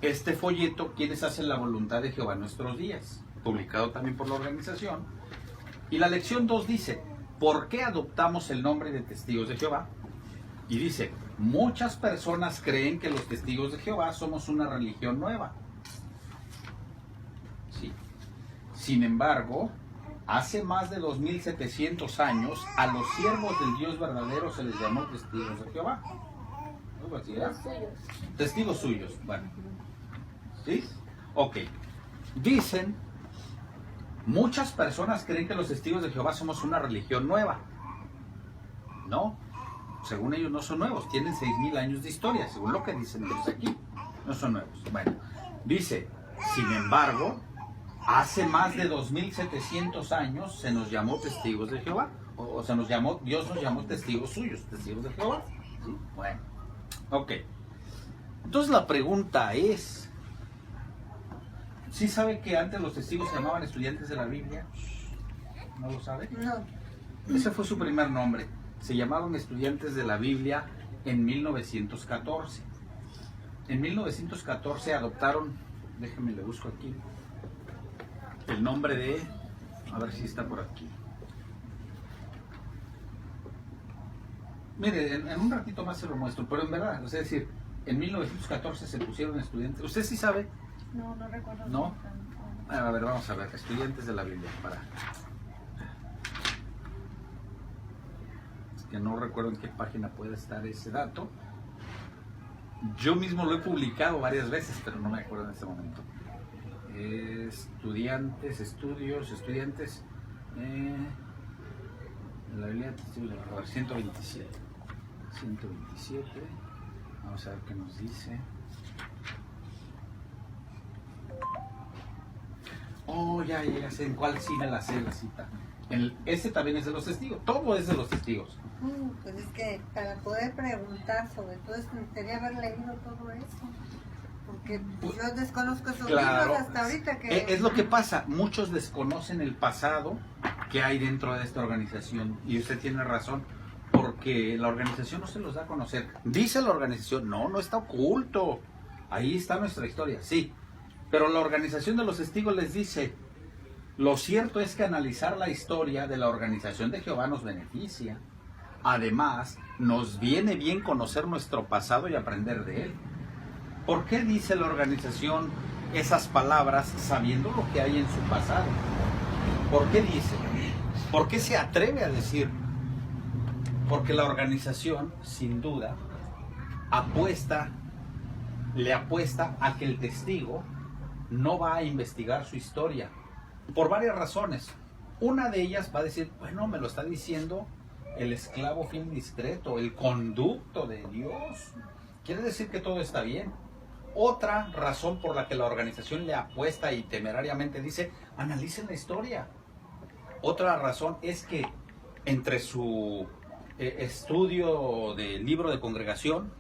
este folleto, quienes hacen la voluntad de Jehová en nuestros días, publicado también por la organización. Y la lección 2 dice, ¿por qué adoptamos el nombre de Testigos de Jehová? Y dice, muchas personas creen que los Testigos de Jehová somos una religión nueva. Sí. Sin embargo, hace más de 2,700 años, a los siervos del Dios verdadero se les llamó Testigos de Jehová. ¿No? Los suyos. Testigos suyos, bueno. ¿Sí? Ok. Dicen, muchas personas creen que los Testigos de Jehová somos una religión nueva. No, según ellos no son nuevos, tienen 6,000 años de historia, según lo que dicen ellos aquí. No son nuevos. Bueno, dice, sin embargo, hace más de 2,700 años se nos llamó Testigos de Jehová. O se nos llamó, Dios nos llamó testigos suyos, Testigos de Jehová. ¿Sí? Bueno, ok. Entonces la pregunta es, ¿sí sabe que antes los testigos se llamaban estudiantes de la Biblia? ¿No lo sabe? No. Ese fue su primer nombre. Se llamaban estudiantes de la Biblia en 1914. En 1914 adoptaron, déjenme le busco aquí, el nombre de, a ver si está por aquí. Mire, en un ratito más se lo muestro, pero en verdad, es decir, en 1914 se pusieron estudiantes. ¿Usted sí sabe? No, no recuerdo. ¿No? A ver, vamos a ver, estudiantes de la Biblia, para... Es que no recuerdo en qué página puede estar ese dato. Yo mismo lo he publicado varias veces, pero no me acuerdo en este momento. Estudiantes, la Biblia, a ver, 127. 127, vamos a ver qué nos dice. Oh, ya sé en cuál sí me la sé la cita. Ese también es de los testigos, todo es de los testigos. Pues es que para poder preguntar sobre todo esto, necesitaría haber leído todo eso. Porque yo desconozco esos libros hasta ahorita que... Es lo que pasa, muchos desconocen el pasado que hay dentro de esta organización. Y usted tiene razón, porque la organización no se los da a conocer. Dice la organización, no está oculto. Ahí está nuestra historia, sí. Pero la organización de los testigos les dice, lo cierto es que analizar la historia de la organización de Jehová nos beneficia. Además, nos viene bien conocer nuestro pasado y aprender de él. ¿Por qué dice la organización esas palabras sabiendo lo que hay en su pasado? ¿Por qué dice? ¿Por qué se atreve a decir? Porque la organización, sin duda, le apuesta a que el testigo no va a investigar su historia, por varias razones. Una de ellas va a decir, bueno, me lo está diciendo el esclavo fiel discreto, el conducto de Dios. Quiere decir que todo está bien. Otra razón por la que la organización le apuesta y temerariamente dice, analicen la historia. Otra razón es que entre su estudio del libro de congregación,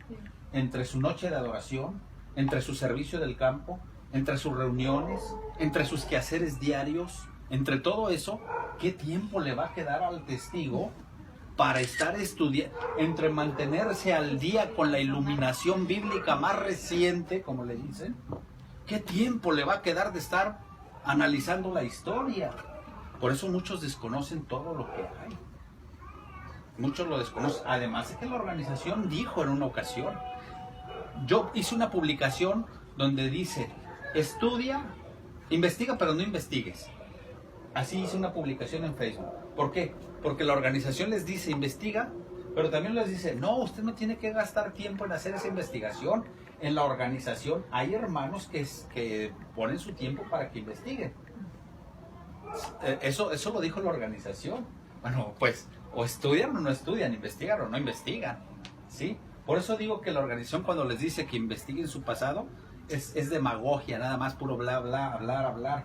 entre su noche de adoración, entre su servicio del campo, entre sus reuniones, entre sus quehaceres diarios, entre todo eso, ¿qué tiempo le va a quedar al testigo para estar estudiando, entre mantenerse al día con la iluminación bíblica más reciente, como le dicen? ¿Qué tiempo le va a quedar de estar analizando la historia? Por eso muchos desconocen todo lo que hay. Muchos lo desconocen. Además de que la organización dijo en una ocasión, yo hice una publicación donde dice, estudia, investiga, pero no investigues. Así hice una publicación en Facebook. ¿Por qué? Porque la organización les dice, investiga, pero también les dice, no, usted no tiene que gastar tiempo en hacer esa investigación. En la organización hay hermanos que ponen su tiempo para que investiguen. Eso lo dijo la organización. Bueno, pues o estudian o no estudian, investigan o no investigan, ¿sí? Por eso digo que la organización cuando les dice que investiguen su pasado, es demagogia, nada más puro bla, bla, hablar.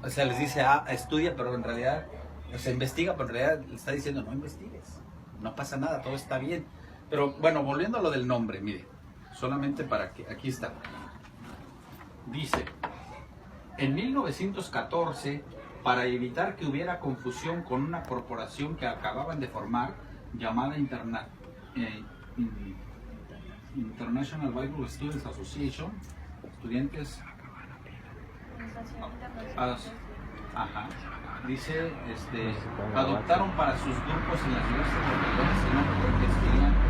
O sea, les dice, estudia, pero en realidad, o sea, investiga, pero en realidad le está diciendo, no investigues, no pasa nada, todo está bien. Pero bueno, volviendo a lo del nombre, mire, solamente para que, aquí está. Dice, en 1914, para evitar que hubiera confusión con una corporación que acababan de formar, llamada International Bible Students Association, estudiantes, dice, adoptaron para sus grupos en las diversas localidades el nombre que querían